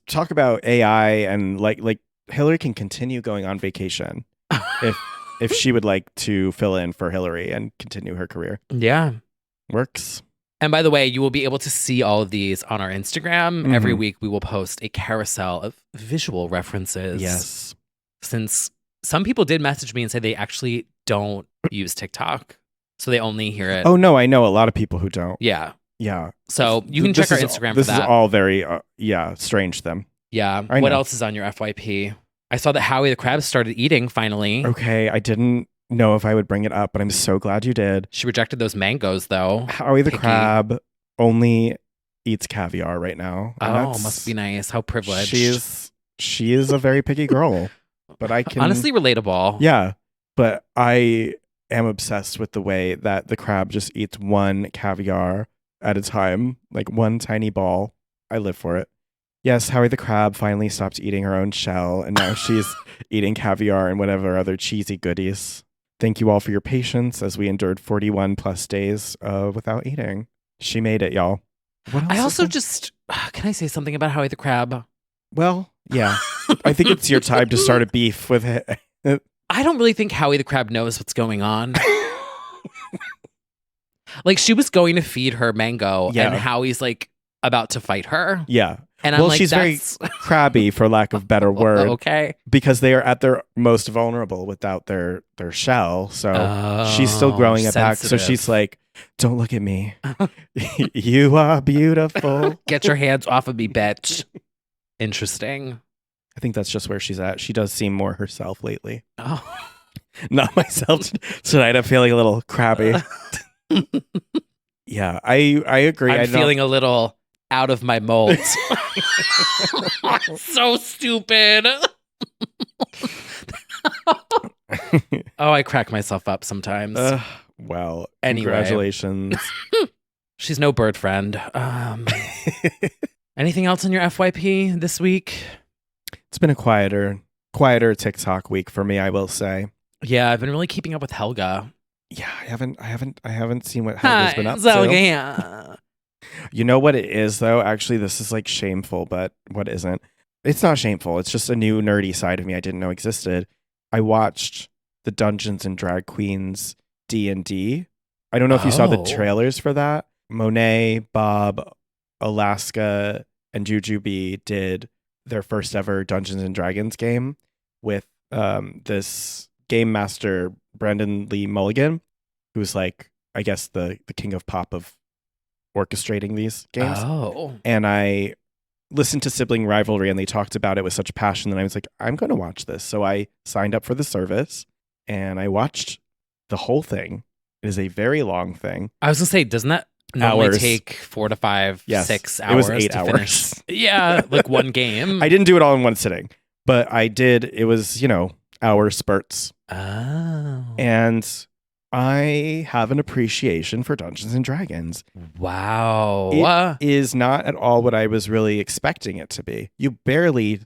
Talk about AI and like Hillary can continue going on vacation if she would like to fill in for Hillary and continue her career. Yeah. Works. And by the way, you will be able to see all of these on our Instagram. Every week we will post a carousel of visual references. Yes. Since some people did message me and say they actually don't use TikTok. So they only hear it. Oh, no, I know a lot of people who don't. Yeah. Yeah. So you can check our Instagram for this that. This is all very, strange to them. Yeah. I what know. else is on your FYP? I saw that Howie the Crab started eating finally. Okay, I didn't know if I would bring it up, but I'm so glad you did. She rejected those mangoes though. Howie the Picky. Crab only eats caviar right now. Oh, must be nice. How privileged. She is a very picky girl. But I can honestly relatable. Yeah. But I am obsessed with the way that the crab just eats one caviar at a time, like one tiny ball. I live for it. Yes, Howie the Crab finally stopped eating her own shell, and now she's eating caviar and whatever other cheesy goodies. Thank you all for your patience as we endured 41 plus days without eating. She made it, y'all. What else I also just, can I say something about Howie the Crab? Well, yeah. I think it's your time to start a beef with it. I don't really think Howie the Crab knows what's going on. Like, she was going to feed her mango, and Howie's like about to fight her. Yeah. And I'm like, she's very crabby, for lack of better word. Okay. Because they are at their most vulnerable without their shell. So she's still growing it back. So she's like, don't look at me. You are beautiful. Get your hands off of me, bitch. Interesting. I think that's just where she's at. She does seem more herself lately. Oh. Not myself tonight. I'm feeling a little crabby. Yeah, I agree. I'm feeling a little out of my mold. So stupid. Oh, I crack myself up sometimes. Well, anyway. Congratulations. She's no bird friend. Anything else on your FYP this week? It's been a quieter TikTok week for me, I will say. Yeah, I've been really keeping up with Helga. Yeah, I haven't seen what Helga's been up to. Yeah. You know what it is though? Actually, this is like shameful, but what isn't? It's not shameful. It's just a new nerdy side of me I didn't know existed. I watched the Dungeons and Drag Queens D&D. I don't know if you saw the trailers for that. Monet, Bob, Alaska, and Jujubee did their first ever Dungeons and Dragons game with this game master, Brendan Lee Mulligan, who's like, I guess the king of pop of orchestrating these games. Oh. And I listened to Sibling Rivalry and they talked about it with such passion that I was like, I'm going to watch this. So I signed up for the service and I watched the whole thing. It is a very long thing. I was going to say, doesn't that normally take 4 to 5, 6 hours? It was 8 to hours. Finish? Yeah, like one game. I didn't do it all in one sitting, but I did. It was, hour spurts. Oh. And I have an appreciation for Dungeons and Dragons. Wow. It is not at all what I was really expecting it to be. You barely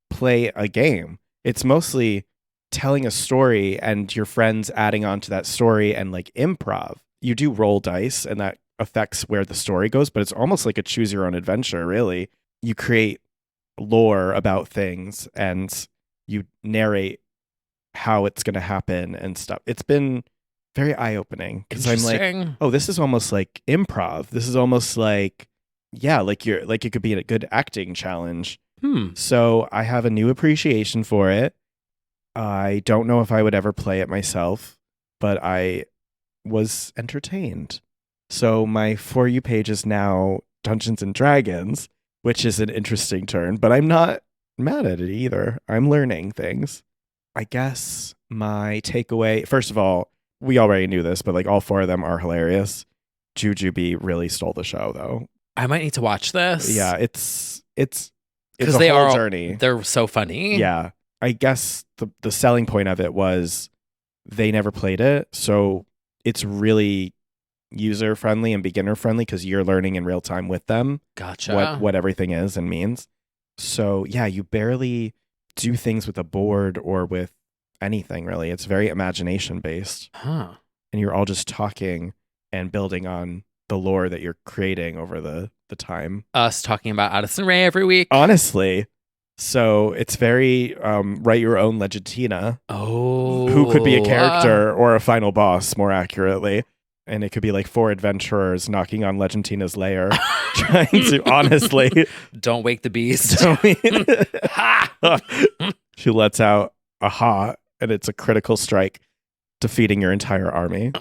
play a game. It's mostly telling a story and your friends adding on to that story and like improv. You do roll dice and that affects where the story goes, but it's almost like a choose your own adventure, really. You create lore about things and you narrate how it's going to happen and stuff. It's been very eye-opening because I'm like, oh, this is almost like improv. This is almost like, like it could be a good acting challenge. So I have a new appreciation for it. I don't know if I would ever play it myself, but I was entertained. So my For You page is now Dungeons and Dragons, which is an interesting turn, but I'm not mad at it either. I'm learning things. I guess my takeaway, first of all, we already knew this, but like all 4 of them are hilarious. Jujubee really stole the show though. I might need to watch this. Yeah, it's because a whole journey. They're so funny. Yeah. I guess the selling point of it was they never played it. So it's really user friendly and beginner friendly because you're learning in real time with them. Gotcha. What everything is and means. So yeah, you barely do things with a board or with anything really. It's very imagination based. Huh. And you're all just talking and building on the lore that you're creating over the time. Us talking about Addison Rae every week. Honestly. So it's very write your own Legitina. Oh. Who could be a character or a final boss more accurately. And it could be like 4 adventurers knocking on Legentina's lair, trying to honestly. Don't wake the beast. She lets out a ha, and it's a critical strike, defeating your entire army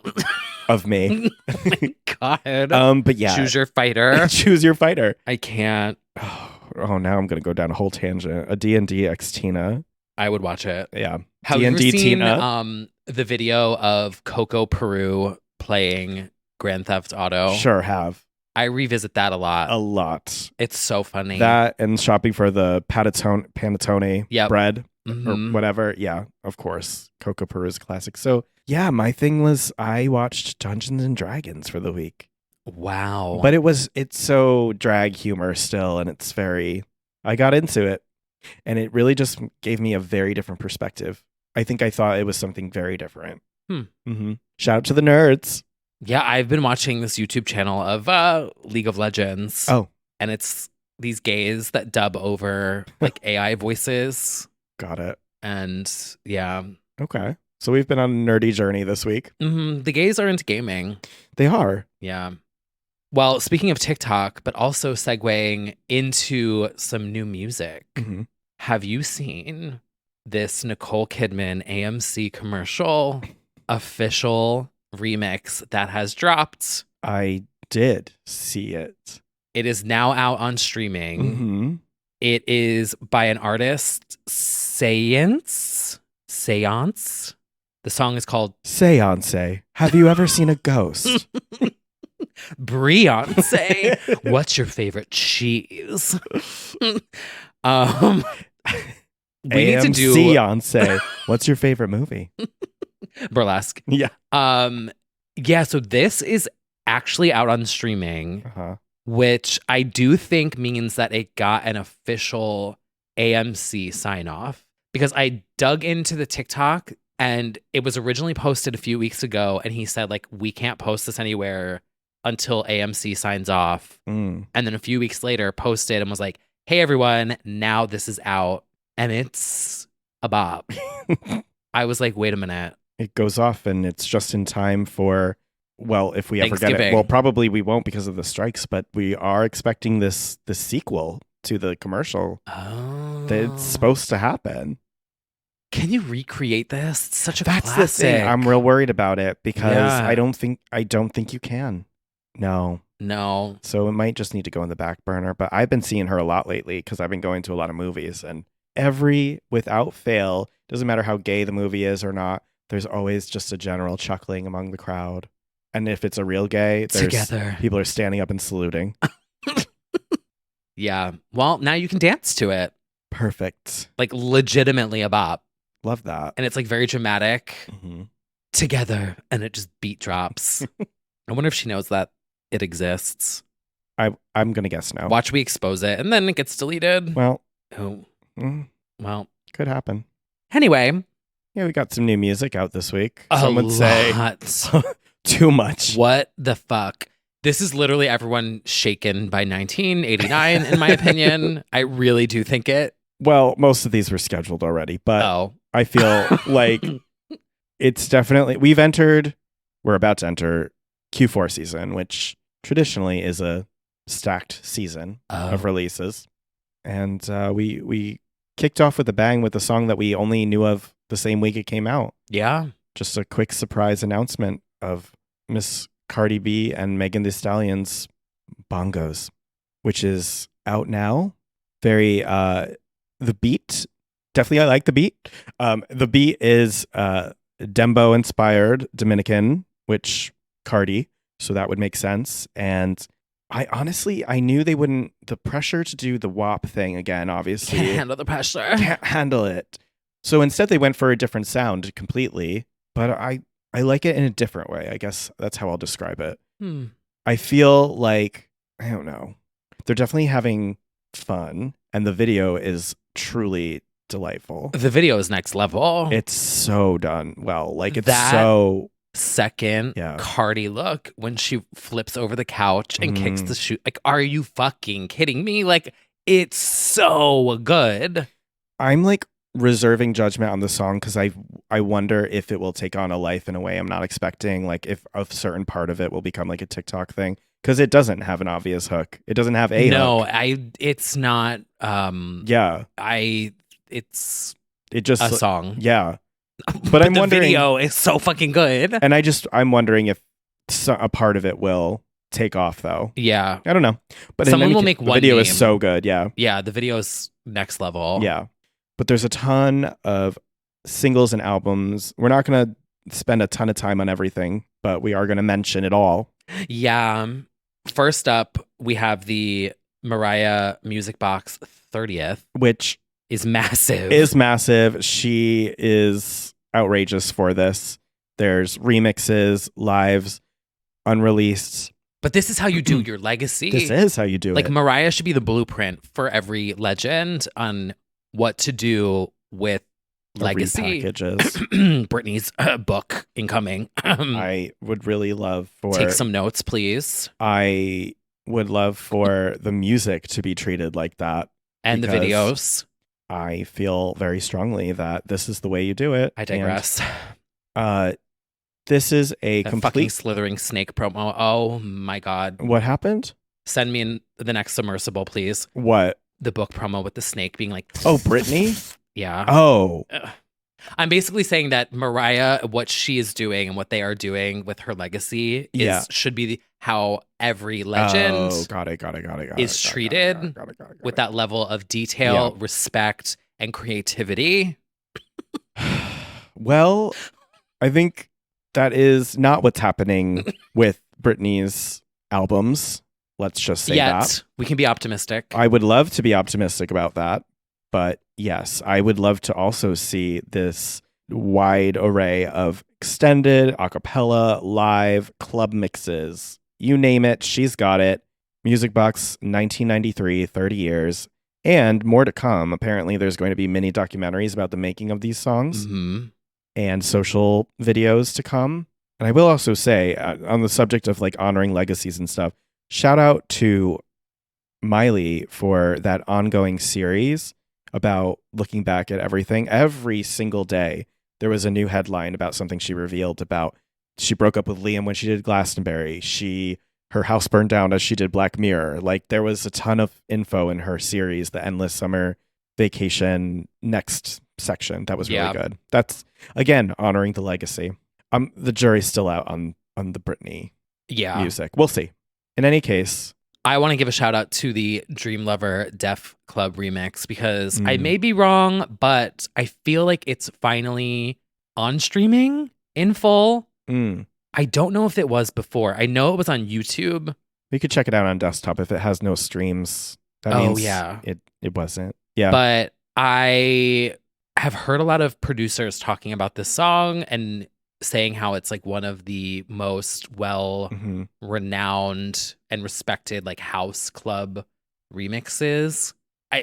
of me. Oh my God. But yeah. Choose your fighter. Choose your fighter. I can't. Oh, now I'm going to go down a whole tangent. A D&D X Tina. I would watch it. Yeah. Have you ever D&D seen Tina. the video of Coco Peru playing Grand Theft Auto? Sure have. I revisit that a lot. A lot. It's so funny. That and shopping for the panettone bread or whatever. Yeah, of course. Coco Peru's classic. So yeah, my thing was I watched Dungeons and Dragons for the week. Wow. But it's so drag humor still, and I got into it, and it really just gave me a very different perspective. I think I thought it was something very different. Shout out to the nerds. Yeah, I've been watching this YouTube channel of League of Legends. Oh. And it's these gays that dub over like AI voices. Got it. And yeah. Okay. So we've been on a nerdy journey this week. The gays are into gaming. They are. Yeah. Well, speaking of TikTok, but also segueing into some new music, have you seen this Nicole Kidman AMC commercial official remix that has dropped? I did see it. It is now out on streaming. It is by an artist, Seance. The song is called Seance. Have you ever seen a ghost? Beyonce. What's your favorite cheese? We need to do Seance. What's your favorite movie? Burlesque. Yeah. Yeah, so this is actually out on streaming, which I do think means that it got an official AMC sign off, because I dug into the TikTok and it was originally posted a few weeks ago, and he said like, we can't post this anywhere until AMC signs off. And then a few weeks later posted and was like, hey everyone, now this is out, and it's a bop. I was like, wait a minute. It goes off and it's just in time for, well, if we ever get it. Thanksgiving. Well, probably we won't because of the strikes, but we are expecting this sequel to the commercial. Oh. That's supposed to happen. Can you recreate this? It's such a That's classic. the thing. I'm real worried about it because Yeah. I don't think you can. No. So it might just need to go in the back burner. But I've been seeing her a lot lately because I've been going to a lot of movies, and without fail, doesn't matter how gay the movie is or not, there's always just a general chuckling among the crowd. And if it's a real gay, Together. people are standing up and saluting. Yeah. Well, now you can dance to it. Perfect. Like legitimately a bop. Love that. And it's like very dramatic. Mm-hmm. Together. And it just beat drops. I wonder if she knows that it exists. I'm going to guess no. Watch we expose it and then it gets deleted. Well, Oh. mm, Well. could happen. Anyway. Yeah, we got some new music out this week. A Some would say lot. too much. What the fuck? This is literally everyone shaken by 1989, in my opinion. I really do think it. Well, most of these were scheduled already, but Oh. I feel like it's definitely, we're about to enter Q4 season, which traditionally is a stacked season of releases. And we kicked off with a bang with a song that we only knew of the same week it came out. Yeah. Just a quick surprise announcement of Miss Cardi B and Megan Thee Stallion's Bongos, which is out now. Very, the beat, definitely I like the beat. The beat is Dembo inspired Dominican, which Cardi, so that would make sense. And I knew they wouldn't, the pressure to do the WAP thing again, obviously. Can't handle the pressure. Can't handle it. So instead they went for a different sound completely, but I like it in a different way. I guess that's how I'll describe it. I feel like, I don't know, they're definitely having fun, and the video is truly delightful. The video is next level. It's so done well. Like, it's That so... Second Cardi look when she flips over the couch and kicks the shoe. Like, are you fucking kidding me? Like, it's so good. I'm like reserving judgment on the song because I wonder if it will take on a life in a way I'm not expecting. Like if a certain part of it will become like a TikTok thing because it doesn't have an obvious hook. It doesn't have a No, hook. it's not. Yeah, It's it just a song. Yeah, but I'm the wondering. video is so fucking good. And I'm wondering if a part of it will take off though. Yeah, I don't know. But someone will make one. The video meme. is so good. Yeah. Yeah, the video is next level. Yeah. But there's a ton of singles and albums. We're not going to spend a ton of time on everything, but we are going to mention it all. Yeah. First up, we have the Mariah Music Box 30th, which is massive. She is outrageous for this. There's remixes, lives, unreleased. But this is how you do your legacy. This is how you do it. Like Mariah should be the blueprint for every legend on what to do with legacy. Britney's book incoming. I would really love for... Take some notes, please. I would love for the music to be treated like that. And the videos. I feel very strongly that this is the way you do it. I digress. And, this is a the complete... fucking slithering snake promo. Oh my God. What happened? Send me in the next submersible, please. What? The book promo with the snake being like... Oh, Britney? Yeah. Oh. I'm basically saying that Mariah, what she is doing and what they are doing with her legacy should be how every legend is treated with that level of detail, respect, and creativity. Well, I think that is not what's happening with Britney's albums. Let's just say that. We can be optimistic. I would love to be optimistic about that. But yes, I would love to also see this wide array of extended, a cappella, live, club mixes. You name it, she's got it. Music Box 1993, 30 years. And more to come. Apparently, there's going to be mini documentaries about the making of these songs and social videos to come. And I will also say, on the subject of like honoring legacies and stuff, shout out to Miley for that ongoing series about looking back at everything. Every single day, there was a new headline about something she revealed about. She broke up with Liam when she did Glastonbury. Her house burned down as she did Black Mirror. Like, there was a ton of info in her series, the Endless Summer Vacation next section. That was really good. That's, again, honoring the legacy. The jury's still out on the Britney music. We'll see. In any case, I want to give a shout out to the Dream Lover Def Club remix because I may be wrong, but I feel like it's finally on streaming in full. I don't know if it was before. I know it was on YouTube. You could check it out on desktop if it has no streams. That means it wasn't. Yeah. But I have heard a lot of producers talking about this song and saying how it's like one of the most renowned and respected like house club remixes.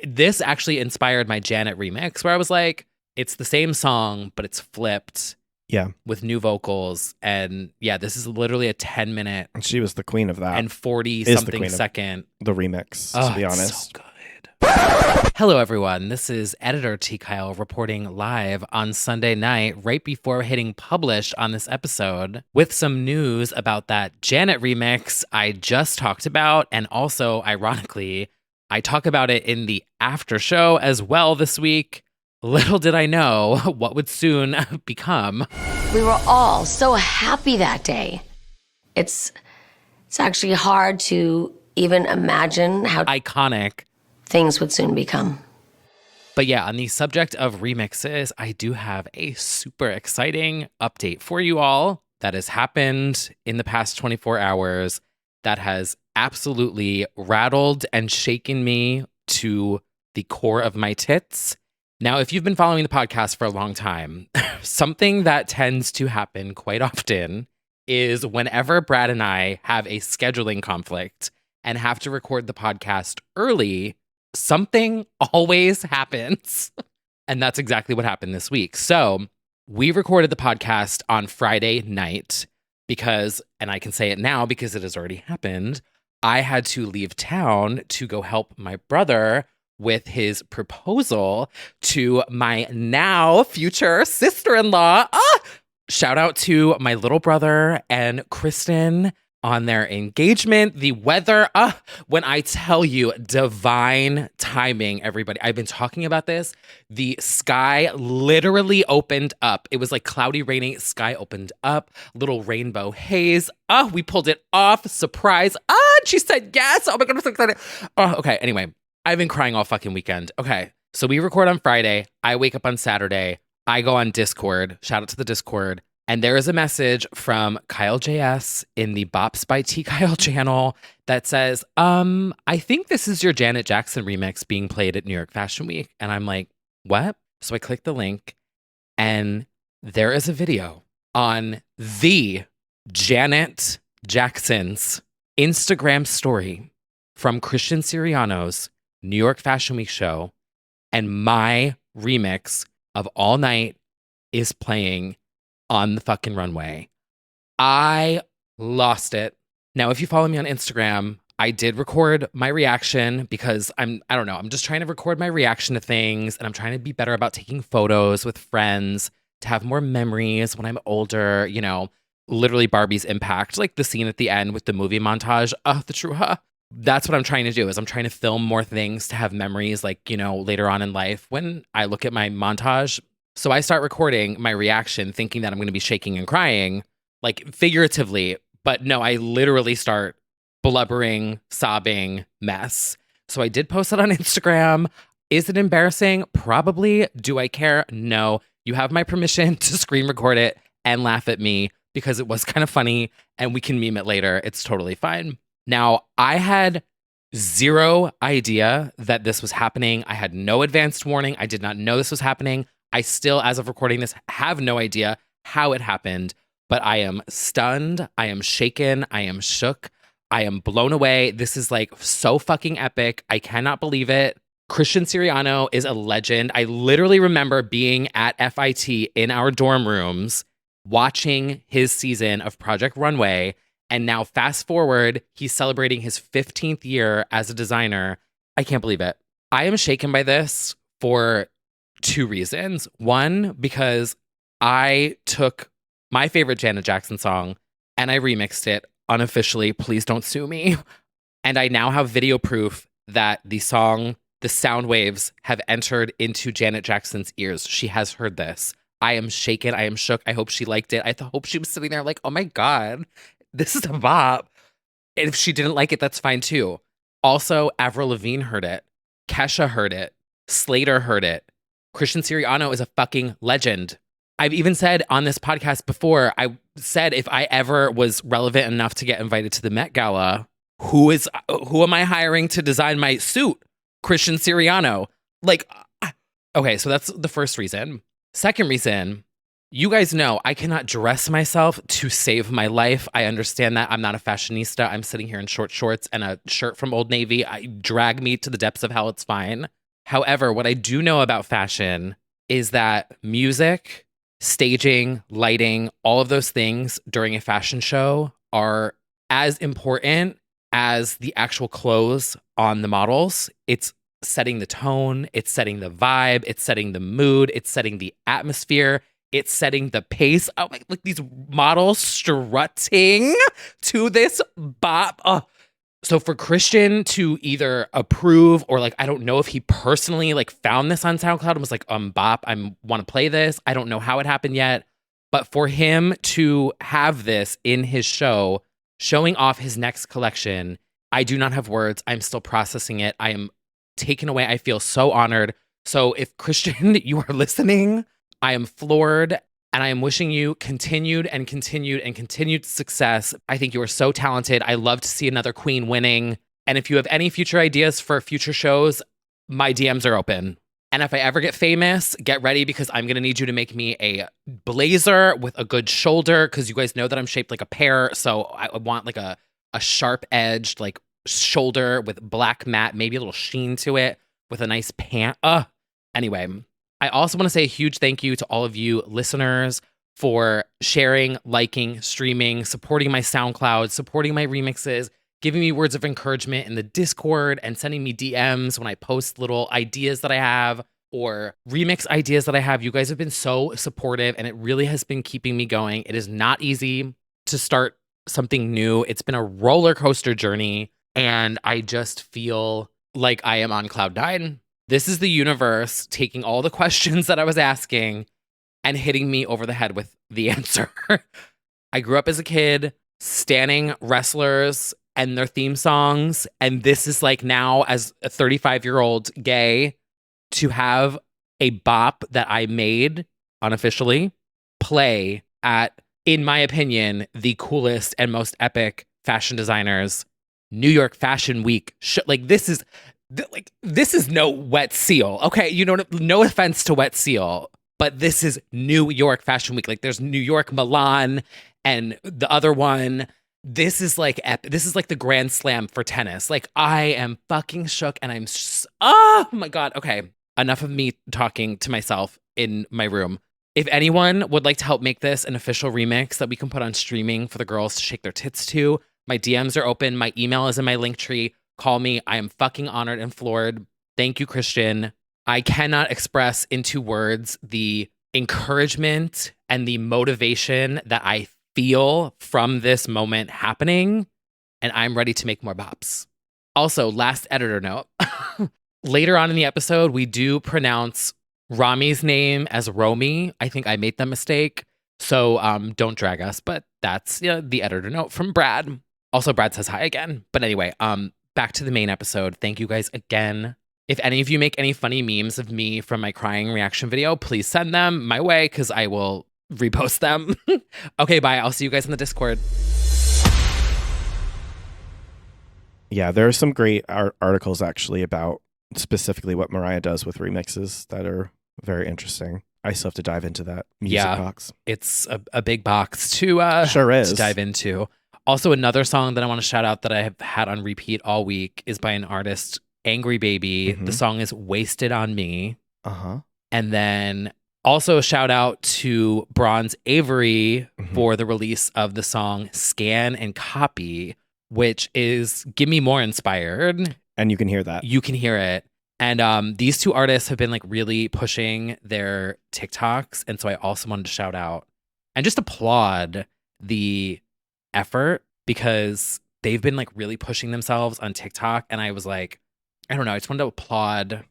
This actually inspired my Janet remix where I was like, it's the same song, but it's flipped. Yeah. With new vocals. And yeah, this is literally a 10-minute. And she was the queen of that. And 40-something second. The remix, to be honest. It's so good. Hello, everyone. This is Editor T. Kyle reporting live on Sunday night, right before hitting publish on this episode, with some news about that Janet remix I just talked about. And also, ironically, I talk about it in the after show as well this week. Little did I know what would soon become. We were all so happy that day. It's actually hard to even imagine how iconic things would soon become. But yeah, on the subject of remixes, I do have a super exciting update for you all that has happened in the past 24 hours that has absolutely rattled and shaken me to the core of my tits. Now, if you've been following the podcast for a long time, something that tends to happen quite often is whenever Brad and I have a scheduling conflict and have to record the podcast early, something always happens. And that's exactly what happened this week. So we recorded the podcast on Friday night because, and I can say it now because it has already happened, I had to leave town to go help my brother with his proposal to my now future sister-in-law. Shout out to my little brother and Kristen on their engagement. The weather, when I tell you, divine timing, everybody. I've been talking about this. The sky literally opened up. It was like cloudy, rainy. Sky opened up. Little rainbow haze. We pulled it off. Surprise. She said yes. Oh my God, I'm so excited. Okay, anyway. I've been crying all fucking weekend. Okay, so we record on Friday. I wake up on Saturday. I go on Discord. Shout out to the Discord. And there is a message from Kyle JS in the Bops by T Kyle channel that says, I think this is your Janet Jackson remix being played at New York Fashion Week. And I'm like, what? So I click the link and there is a video on the Janet Jackson's Instagram story from Christian Siriano's New York Fashion Week show. And my remix of All Night is playing on the fucking runway. I lost it. Now, if you follow me on Instagram, I did record my reaction because I don't know, I'm just trying to record my reaction to things and I'm trying to be better about taking photos with friends to have more memories when I'm older, you know, literally Barbie's impact, like the scene at the end with the movie montage. The true, that's what I'm trying to do is I'm trying to film more things to have memories like, you know, later on in life when I look at my montage. So I start recording my reaction thinking that I'm going to be shaking and crying, like figuratively. But no, I literally start blubbering, sobbing mess. So I did post it on Instagram. Is it embarrassing? Probably. Do I care? No. You have my permission to screen record it and laugh at me because it was kind of funny and we can meme it later. It's totally fine. Now, I had zero idea that this was happening. I had no advanced warning. I did not know this was happening. I still, as of recording this, have no idea how it happened, but I am stunned. I am shaken. I am shook. I am blown away. This is like so fucking epic. I cannot believe it. Christian Siriano is a legend. I literally remember being at FIT in our dorm rooms watching his season of Project Runway. And now fast forward, he's celebrating his 15th year as a designer. I can't believe it. I am shaken by this for two reasons. One, because I took my favorite Janet Jackson song and I remixed it unofficially. Please don't sue me. And I now have video proof that the song, the sound waves have entered into Janet Jackson's ears. She has heard this. I am shaken. I am shook. I hope she liked it. I hope she was sitting there like, oh my God, this is a bop. And if she didn't like it, that's fine too. Also, Avril Lavigne heard it. Kesha heard it. Slater heard it. Christian Siriano is a fucking legend. I've even said on this podcast before, I said if I ever was relevant enough to get invited to the Met Gala, who am I hiring to design my suit? Christian Siriano. Like, okay, so that's the first reason. Second reason, you guys know I cannot dress myself to save my life. I understand that. I'm not a fashionista. I'm sitting here in short shorts and a shirt from Old Navy. Drag me to the depths of hell. It's fine. However, what I do know about fashion is that music, staging, lighting, all of those things during a fashion show are as important as the actual clothes on the models. It's setting the tone, it's setting the vibe, it's setting the mood, it's setting the atmosphere, it's setting the pace. Oh, like these models strutting to this bop. So for Christian to either approve or like, I don't know if he personally like found this on SoundCloud and was like, bop, I want to play this. I don't know how it happened yet, but for him to have this in his show, showing off his next collection, I do not have words. I'm still processing it. I am taken away. I feel so honored. So if Christian, you are listening, I am floored. And I am wishing you continued success. I think you are so talented. I love to see another queen winning. And if you have any future ideas for future shows, my DMs are open. And if I ever get famous, get ready because I'm going to need you to make me a blazer with a good shoulder because you guys know that I'm shaped like a pear. So I want like a sharp edged like shoulder with black matte, maybe a little sheen to it with a nice pant. Anyway. I also want to say a huge thank you to all of you listeners for sharing, liking, streaming, supporting my SoundCloud, supporting my remixes, giving me words of encouragement in the Discord and sending me DMs when I post little ideas that I have or remix ideas that I have. You guys have been so supportive and it really has been keeping me going. It is not easy to start something new. It's been a roller coaster journey and I just feel like I am on cloud nine. This is the universe taking all the questions that I was asking and hitting me over the head with the answer. I grew up as a kid standing wrestlers and their theme songs. And this is like now as a 35-year-old gay to have a bop that I made unofficially play at, in my opinion, the coolest and most epic fashion designers, New York Fashion Week. This is no Wet Seal. Okay, you know, no offense to Wet Seal, but this is New York Fashion Week. Like there's New York, Milan, and the other one. This is like this is like the Grand Slam for tennis. Like I am fucking shook and I'm oh my God. Okay, enough of me talking to myself in my room. If anyone would like to help make this an official remix that we can put on streaming for the girls to shake their tits to, my DMs are open. My email is in my link tree. Call me. I am fucking honored and floored. Thank you, Christian. I cannot express into words the encouragement and the motivation that I feel from this moment happening, and I'm ready to make more bops. Also, last editor note. Later on in the episode, we do pronounce Rami's name as Romy. I think I made that mistake, so don't drag us, but that's the editor note from Brad. Also, Brad says hi again. But anyway, back to the main episode. Thank you guys again. If any of you make any funny memes of me from my crying reaction video, please send them my way because I will repost them. Okay, bye. I'll see you guys in the Discord. Yeah, there are some great articles actually about specifically what Mariah does with remixes that are very interesting. I still have to dive into that music box. It's a big box to sure is to dive into. Also, another song that I want to shout out that I have had on repeat all week is by an artist, Angry Baby. The song is Wasted on Me. And then also a shout out to Bronze Avery for the release of the song Scan and Copy, which is Give Me More inspired. And you can hear that. You can hear it. And these two artists have been like really pushing their TikToks. And so I also wanted to shout out and just applaud the effort because they've been like really pushing themselves on TikTok. And I was like, I don't know, I just wanted to applaud.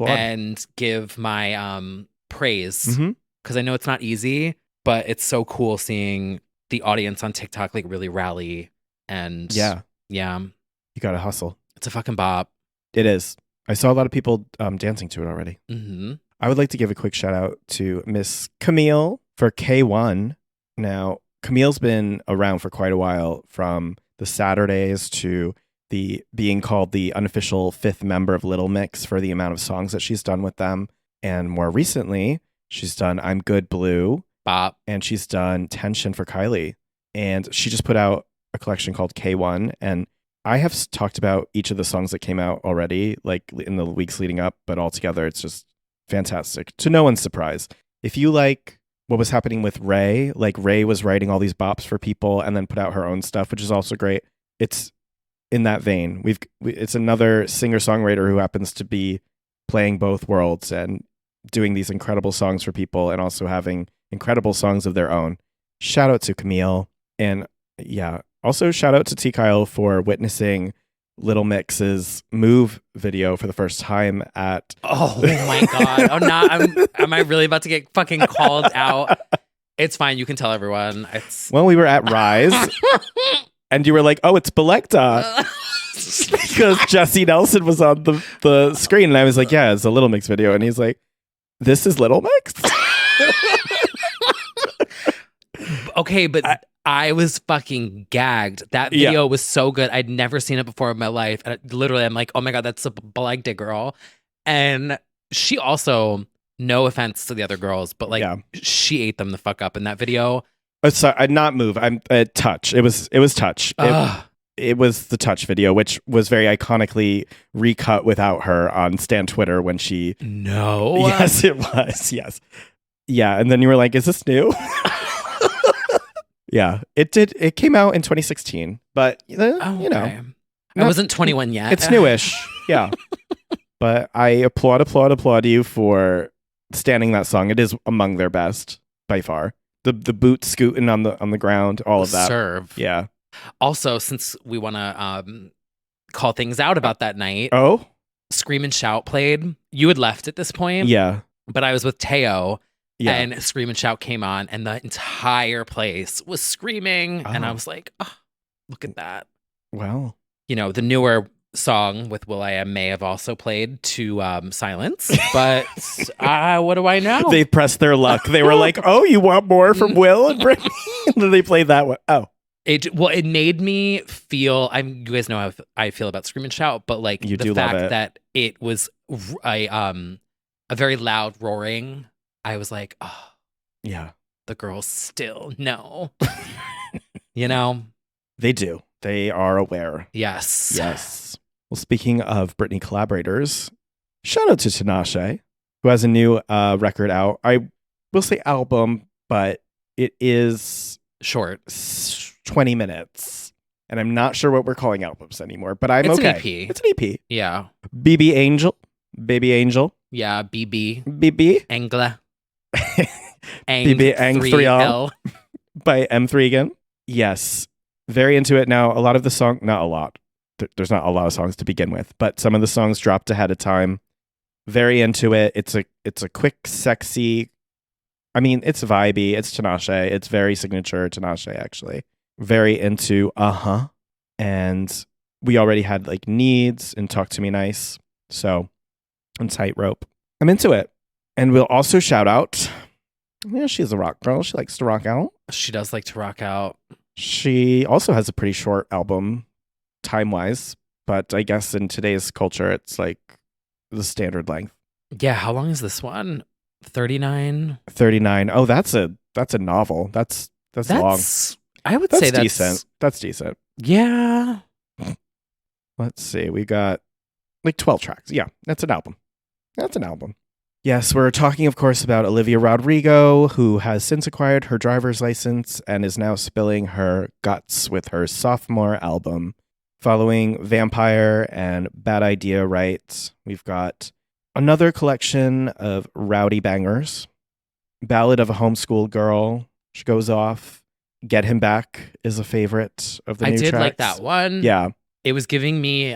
And give my praise because I know it's not easy, but it's so cool seeing the audience on TikTok like really rally. And yeah, you gotta hustle. It's a fucking bop. It is. I saw a lot of people dancing to it already. I would like to give a quick shout out to Miss Camille for K1. Now, Camille's been around for quite a while, from the Saturdays to the being called the unofficial 5th member of Little Mix for the amount of songs that she's done with them. And more recently, she's done I'm Good Blue. Bop. And she's done Tension for Kylie. And she just put out a collection called K1. And I have talked about each of the songs that came out already, like in the weeks leading up, but altogether, it's just fantastic. To no one's surprise. If you like what was happening with Ray, like Ray was writing all these bops for people and then put out her own stuff, which is also great. It's in that vein. It's another singer-songwriter who happens to be playing both worlds and doing these incredible songs for people and also having incredible songs of their own. Shout out to Camille. And yeah, also shout out to T. Kyle for witnessing Little Mix's Move video for the first time at... Oh my God. Oh, no. Am I really about to get fucking called out? It's fine. You can tell everyone. Well, we were at Rise and you were like, oh, it's Belecta. Because Jesse Nelson was on the screen. And I was like, yeah, it's a Little Mix video. And he's like, this is Little Mix? Okay, but I was fucking gagged. That video was so good. I'd never seen it before in my life. And literally, I'm like, oh my God, that's a Belecta girl. And she also, no offense to the other girls, but like she ate them the fuck up in that video. Sorry, not Move. I'm Touch. It was Touch. It was the Touch video, which was very iconically recut without her on Stan Twitter when she... No. Yes, it was. Yes. Yeah. And then you were like, is this new? Yeah, it did. It came out in 2016, but you know, I not- wasn't 21 yet. it's newish. Yeah, but I applaud you for standing that song. It is among their best by far. The boots scooting on the ground, all of that. Serve. Yeah. Also, since we want to call things out about that night, Oh, Scream and Shout played. You had left at this point. yeah. But I was with Teo. Yeah. And Scream and Shout came on, and the entire place was screaming. And I Oh. was like, oh, look at that. Well, You know, the newer song with Will.i.am may have also played to silence, but what do I know? they pressed their luck. They were like, "Oh, you want more from Will and Brittany?" And then they played that one. Oh, It made me feel. You guys know how I feel about Scream and Shout, but like You the do love fact it. that it was a very loud roaring. I was like, oh, yeah. the girls still know. You know? They do. They are aware. Yes. Yes. Well, speaking of Britney collaborators, shout out to Tinashe, who has a new record out. I will say album, but it is Short. 20 minutes. And I'm not sure what we're calling albums anymore, but I'm It's an okay. EP. It's an EP. Yeah. BB Angel. Baby Angel. Yeah. BB. BB. Angla. BB Ang 3L. By M3 again. Yes. Very into it now. A lot of the song, not a lot. There's not a lot of songs to begin with, but some of the songs dropped ahead of time. Very into it. It's a quick, sexy. I mean, it's vibey. It's Tinashe. It's very signature Tinashe, actually. Very into and we already had like Needs and Talk to Me Nice. So, and Tightrope. I'm into it. And we'll also shout out. Yeah, she's a rock girl. She likes to rock out. She does like to rock out. She also has a pretty short album, time-wise, but I guess in today's culture, it's like the standard length. Yeah. How long is this one? 39. 39. Oh, that's a novel. That's long. I would That's say that's decent. That's decent. Yeah. Let's see. We got like 12 tracks. Yeah, that's an album. That's an album. Yes, we're talking, of course, about Olivia Rodrigo, who has since acquired her driver's license and is now spilling her guts with her sophomore album. Following Vampire and Bad Idea Right, we've got another collection of rowdy bangers. Ballad of a Homeschool Girl, She Goes Off. Get Him Back is a favorite of the I new did tracks. like that one. Yeah, It was giving me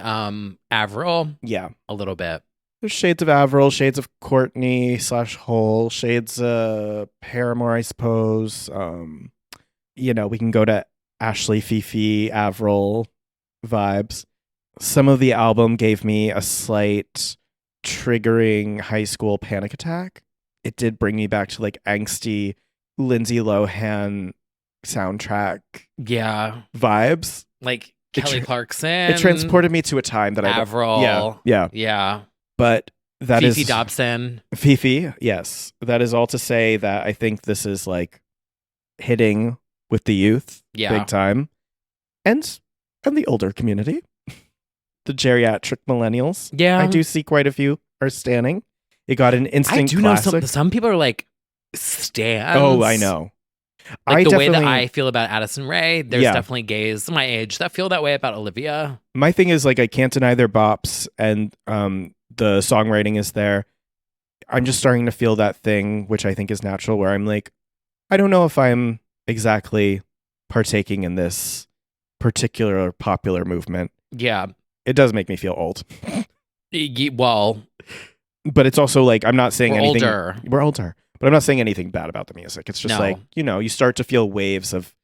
Avril yeah. a little bit. There's shades of Avril, shades of Courtney / Hole, shades of Paramore, I suppose. We can go to Ashley, Fifi, Avril vibes. Some of the album gave me a slight triggering high school panic attack. It did bring me back to like angsty Lindsay Lohan soundtrack Yeah. vibes. Like It Kelly tra- Clarkson. It transported me to a time that Avril. Yeah. Yeah. But that is Fifi Dobson. Fifi, yes. That is all to say that I think this is like hitting with the youth Yeah. big time. And the older community. The geriatric millennials. Yeah. I do see quite a few are standing. It got an instant I do classic. know some people are like stans. Oh, I know. Like I the way that definitely- I feel about Addison Rae, there's Yeah. definitely gays my age that feel that way about Olivia. My thing is like I can't deny their bops and the songwriting is there. I'm just starting to feel that thing, which I think is natural, where I'm like, I don't know if I'm exactly partaking in this particular popular movement. Yeah. It does make me feel old. Well, But it's also like I'm not saying we're anything. older. We're older. But I'm not saying anything bad about the music. It's just No. like, you start to feel waves of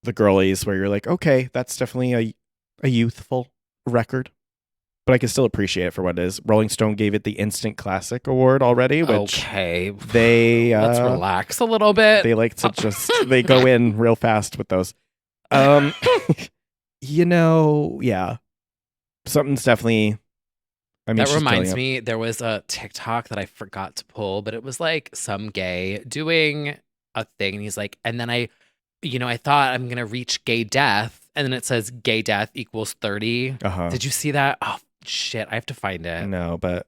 the girlies where you're like, okay, that's definitely a youthful record. But I can still appreciate it for what it is. Rolling Stone gave it the Instant Classic Award already, which Okay. they Let's relax a little bit. they like to just they go in real fast with those. Yeah. Something's definitely That she's reminds killing it. me, there was a TikTok that I forgot to pull, but it was like some gay doing a thing. And he's like, and then I thought I'm going to reach gay death. And then it says gay death equals 30. Uh-huh. Did you see that? Oh, shit. I have to find it. No, but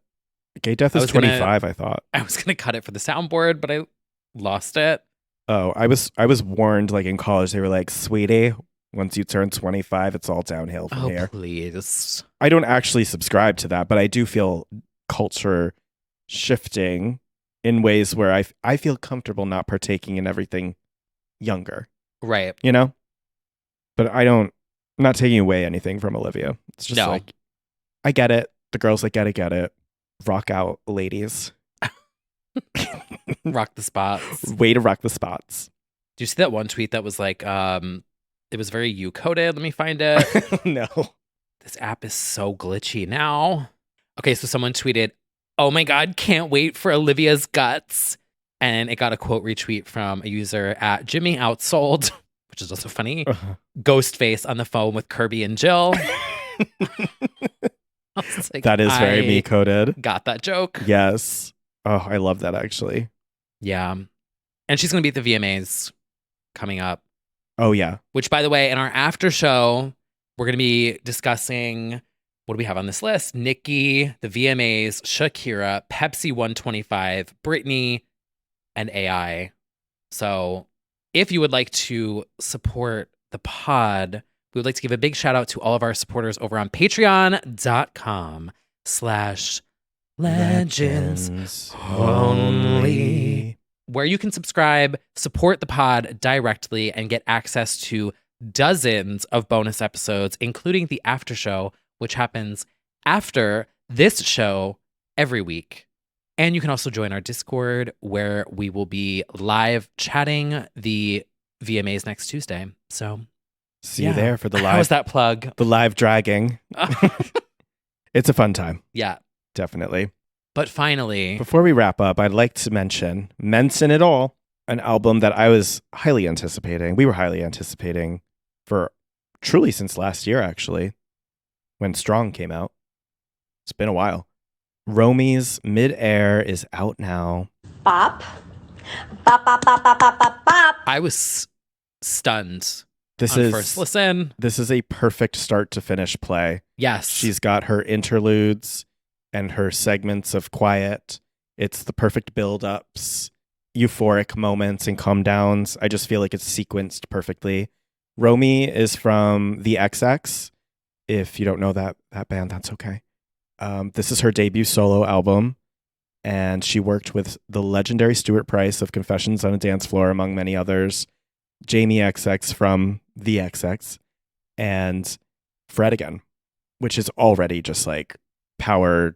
gay death I is was gonna- 25, I thought. I was going to cut it for the soundboard, but I lost it. Oh, I was warned like in college. They were like, "Sweetie, once you turn 25, it's all downhill from Oh, here." please. I don't actually subscribe to that, but I do feel culture shifting in ways where I feel comfortable not partaking in everything younger, Right. you know? But I'm not taking away anything from Olivia. It's just No. like, I get it. The girls that get it. Rock out, ladies. Rock the spots. Way to rock the spots. Do you see that one tweet that was like, it was very you coded? Let me find it. No. This app is so glitchy now. Okay, so someone tweeted, "Oh my God, can't wait for Olivia's guts." And it got a quote retweet from a user at Jimmy Outsold, which is also funny. Ghostface on the phone with Kirby and Jill. I was like, That is very me coded. Got that joke. Yes. Oh, I love that actually. Yeah. And she's going to be at the VMAs coming up. Oh, yeah. Which, by the way, in our after show, we're going to be discussing, what do we have on this list? Nicki, the VMAs, Shakira, Pepsi 125, Britney, and AI. So if you would like to support the pod, we would like to give a big shout out to all of our supporters over on patreon.com/legends only, where you can subscribe, support the pod directly, and get access to dozens of bonus episodes, including the after show, which happens after this show every week. And you can also join our Discord, where we will be live chatting the VMAs next Tuesday. So See you there for the live. How was that plug? The live dragging. It's a fun time. Yeah. Definitely. But finally, Before we wrap up, I'd like to mention it all, an album that I was highly anticipating. We were highly anticipating for truly since last year, actually, when Strong came out. It's been a while. Romy's Mid-Air is out now. Bop. Bop, bop, bop, bop, bop, bop, bop. I was stunned This on is first listen. This is a perfect start to finish play. Yes. She's got her interludes and her segments of quiet. It's the perfect build-ups, euphoric moments and calm downs. I just feel like it's sequenced perfectly. Romy is from the XX. If you don't know that band, that's okay. This is her debut solo album, and she worked with the legendary Stuart Price of Confessions on a Dance Floor, among many others, Jamie XX from the XX, and Fred again, which is already just like power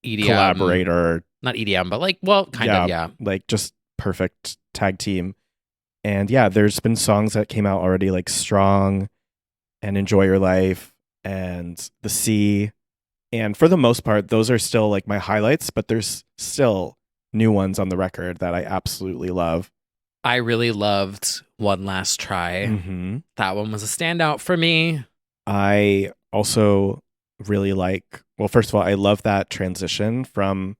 EDM. collaborator. Not EDM, but like, well, kind of, yeah. Like just perfect tag team. And yeah, there's been songs that came out already, like Strong and Enjoy Your Life and The Sea. And for the most part, those are still like my highlights, but there's still new ones on the record that I absolutely love. I really loved One Last Try. Mm-hmm. That one was a standout for me. I also really like, well, first of all, I love that transition from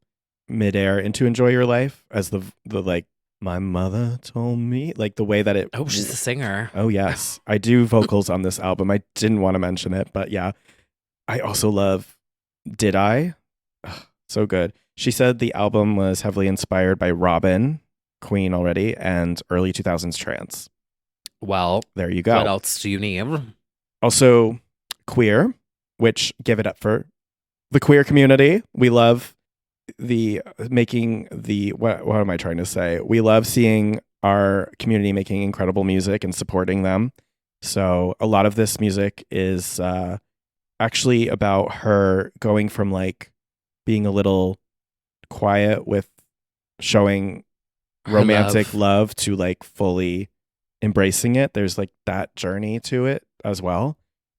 Mid-Air into Enjoy Your Life as the like, my mother told me, like the way that it. Oh, she's a singer. Oh, yes. I do vocals on this album. I didn't want to mention it, but yeah. I also love Did I? Ugh, so good. She said the album was heavily inspired by Robin, Queen already, and early 2000s trance. Well, there you go. What else do you need? Also, queer, which give it up for the queer community. We love the making the, what am I trying to say? We love seeing our community making incredible music and supporting them. So a lot of this music is actually about her going from like being a little quiet with showing romantic love to like fully embracing it. There's like that journey to it as well,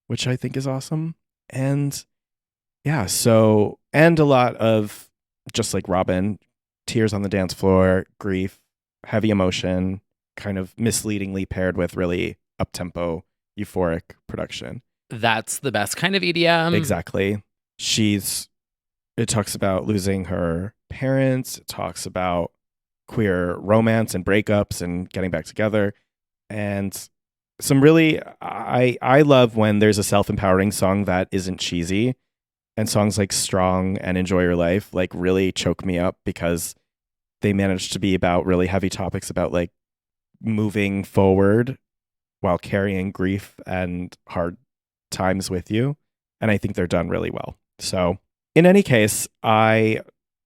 which I think is awesome. And yeah, so, and a lot of, just like Robin, tears on the dance floor, grief, heavy emotion, kind of misleadingly paired with really up-tempo, euphoric production. That's the best kind of EDM. Exactly. It talks about losing her parents. It talks about queer romance and breakups and getting back together. And some really, I love when there's a self-empowering song that isn't cheesy. And songs like Strong and Enjoy Your Life like really choke me up because they managed to be about really heavy topics about like moving forward while carrying grief and hard times with you. And I think they're done really well. So in any case, I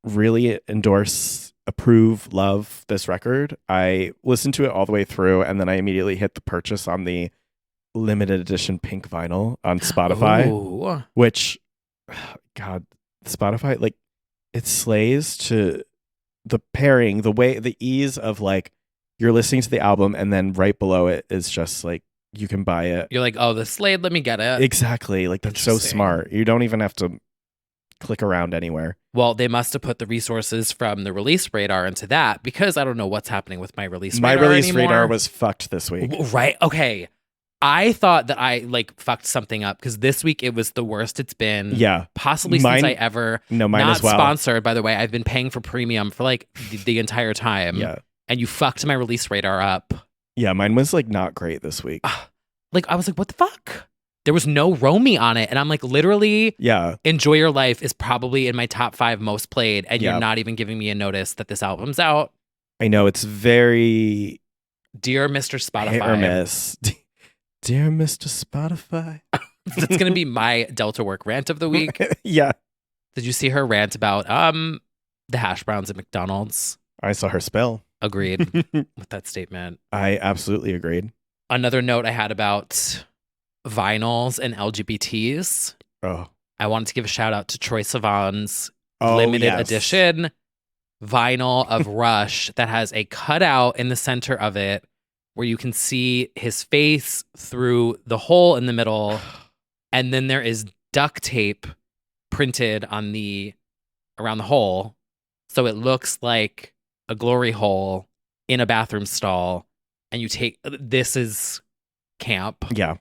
really endorse, approve, love this record. I listened to it all the way through, and then I immediately hit the purchase on the limited edition pink vinyl on Spotify, Ooh. which, God, Spotify, like, it slays to the pairing, the way, the ease of like, you're listening to the album and then right below it is just like, you can buy it. You're like, oh, the Slade, let me get it. Exactly. Like, that's so Interesting. smart. You don't even have to click around anywhere. Well, they must have put the resources from the release radar into that, because I don't know what's happening with my release My radar release anymore. radar was fucked this week. Right? Okay. I thought that I like fucked something up because this week it was the worst it's been. Yeah. Possibly Mine- since I ever. No, mine not as well. sponsored, by the way. I've been paying for premium for like the entire time. Yeah. And you fucked my release radar up. Yeah, mine was like not great this week. Like, I was like, what the fuck? There was no Romy on it. And I'm like, literally, Yeah. Enjoy Your Life is probably in my top 5 most played. And Yeah. you're not even giving me a notice that this album's out. I know, it's very Dear Mr. Spotify. hit or miss. Dear Mr. Spotify. That's going to be my Delta Work rant of the week. Yeah. Did you see her rant about the hash browns at McDonald's? I saw her spell. Agreed with that statement. I absolutely agreed. Another note I had about vinyls and LGBTs. Oh. I wanted to give a shout out to Troye Sivan's Oh, limited yes. edition vinyl of Rush that has a cutout in the center of it where you can see his face through the hole in the middle. And then there is duct tape printed on around the hole. So it looks like a glory hole in a bathroom stall. And this is camp Yeah.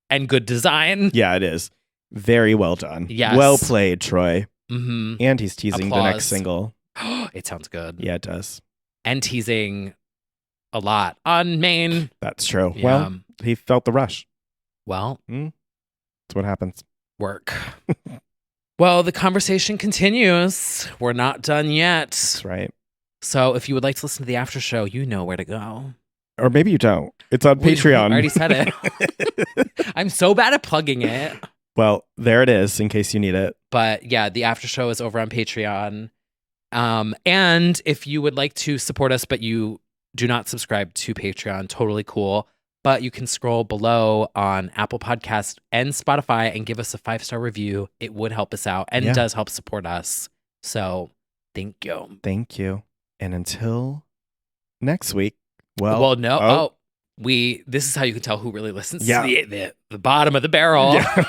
and good design. Yeah, it is. Very well done. Yes. Well played, Troy. Mm-hmm. And he's teasing the next Applause. single. It sounds good. Yeah, it does. And teasing a lot on Maine. That's true. Yeah. Well, he felt the rush. Well, That's what happens. work. Well, the conversation continues. We're not done yet. That's right. So if you would like to listen to the after show, you know where to go. Or maybe you don't. It's on Patreon. I already said it. I'm so bad at plugging it. Well, there it is in case you need it. But yeah, the after show is over on Patreon. And if you would like to support us, but you do not subscribe to Patreon, totally cool. But you can scroll below on Apple Podcasts and Spotify and give us a 5-star review. It would help us out and Yeah. does help support us. So thank you. Thank you. And until next week. Well, No. This is how you can tell who really listens Yeah. to the bottom of the barrel. Yeah.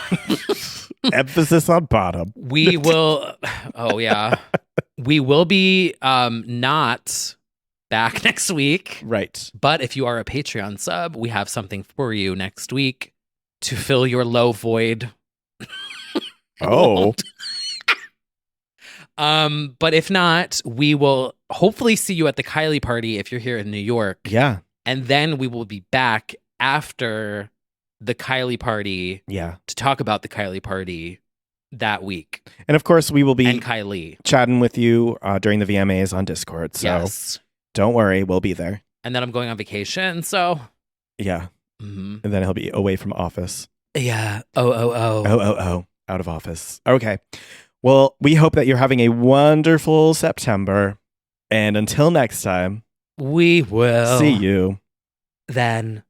Emphasis on bottom. We will. Oh yeah, we will be not back next week. Right. But if you are a Patreon sub, we have something for you next week to fill your low void. Oh. But if not, we will hopefully see you at the Kylie party if you're here in New York. Yeah. And then we will be back after the Kylie party Yeah. to talk about the Kylie party that week. And of course, we will be And Kylie. chatting with you during the VMAs on Discord. So Yes. don't worry, we'll be there. And then I'm going on vacation, so. Yeah. Mhm. And then he'll be away from office. Yeah. Out of office. Okay. Well, we hope that you're having a wonderful September. And until next time, We will see you then.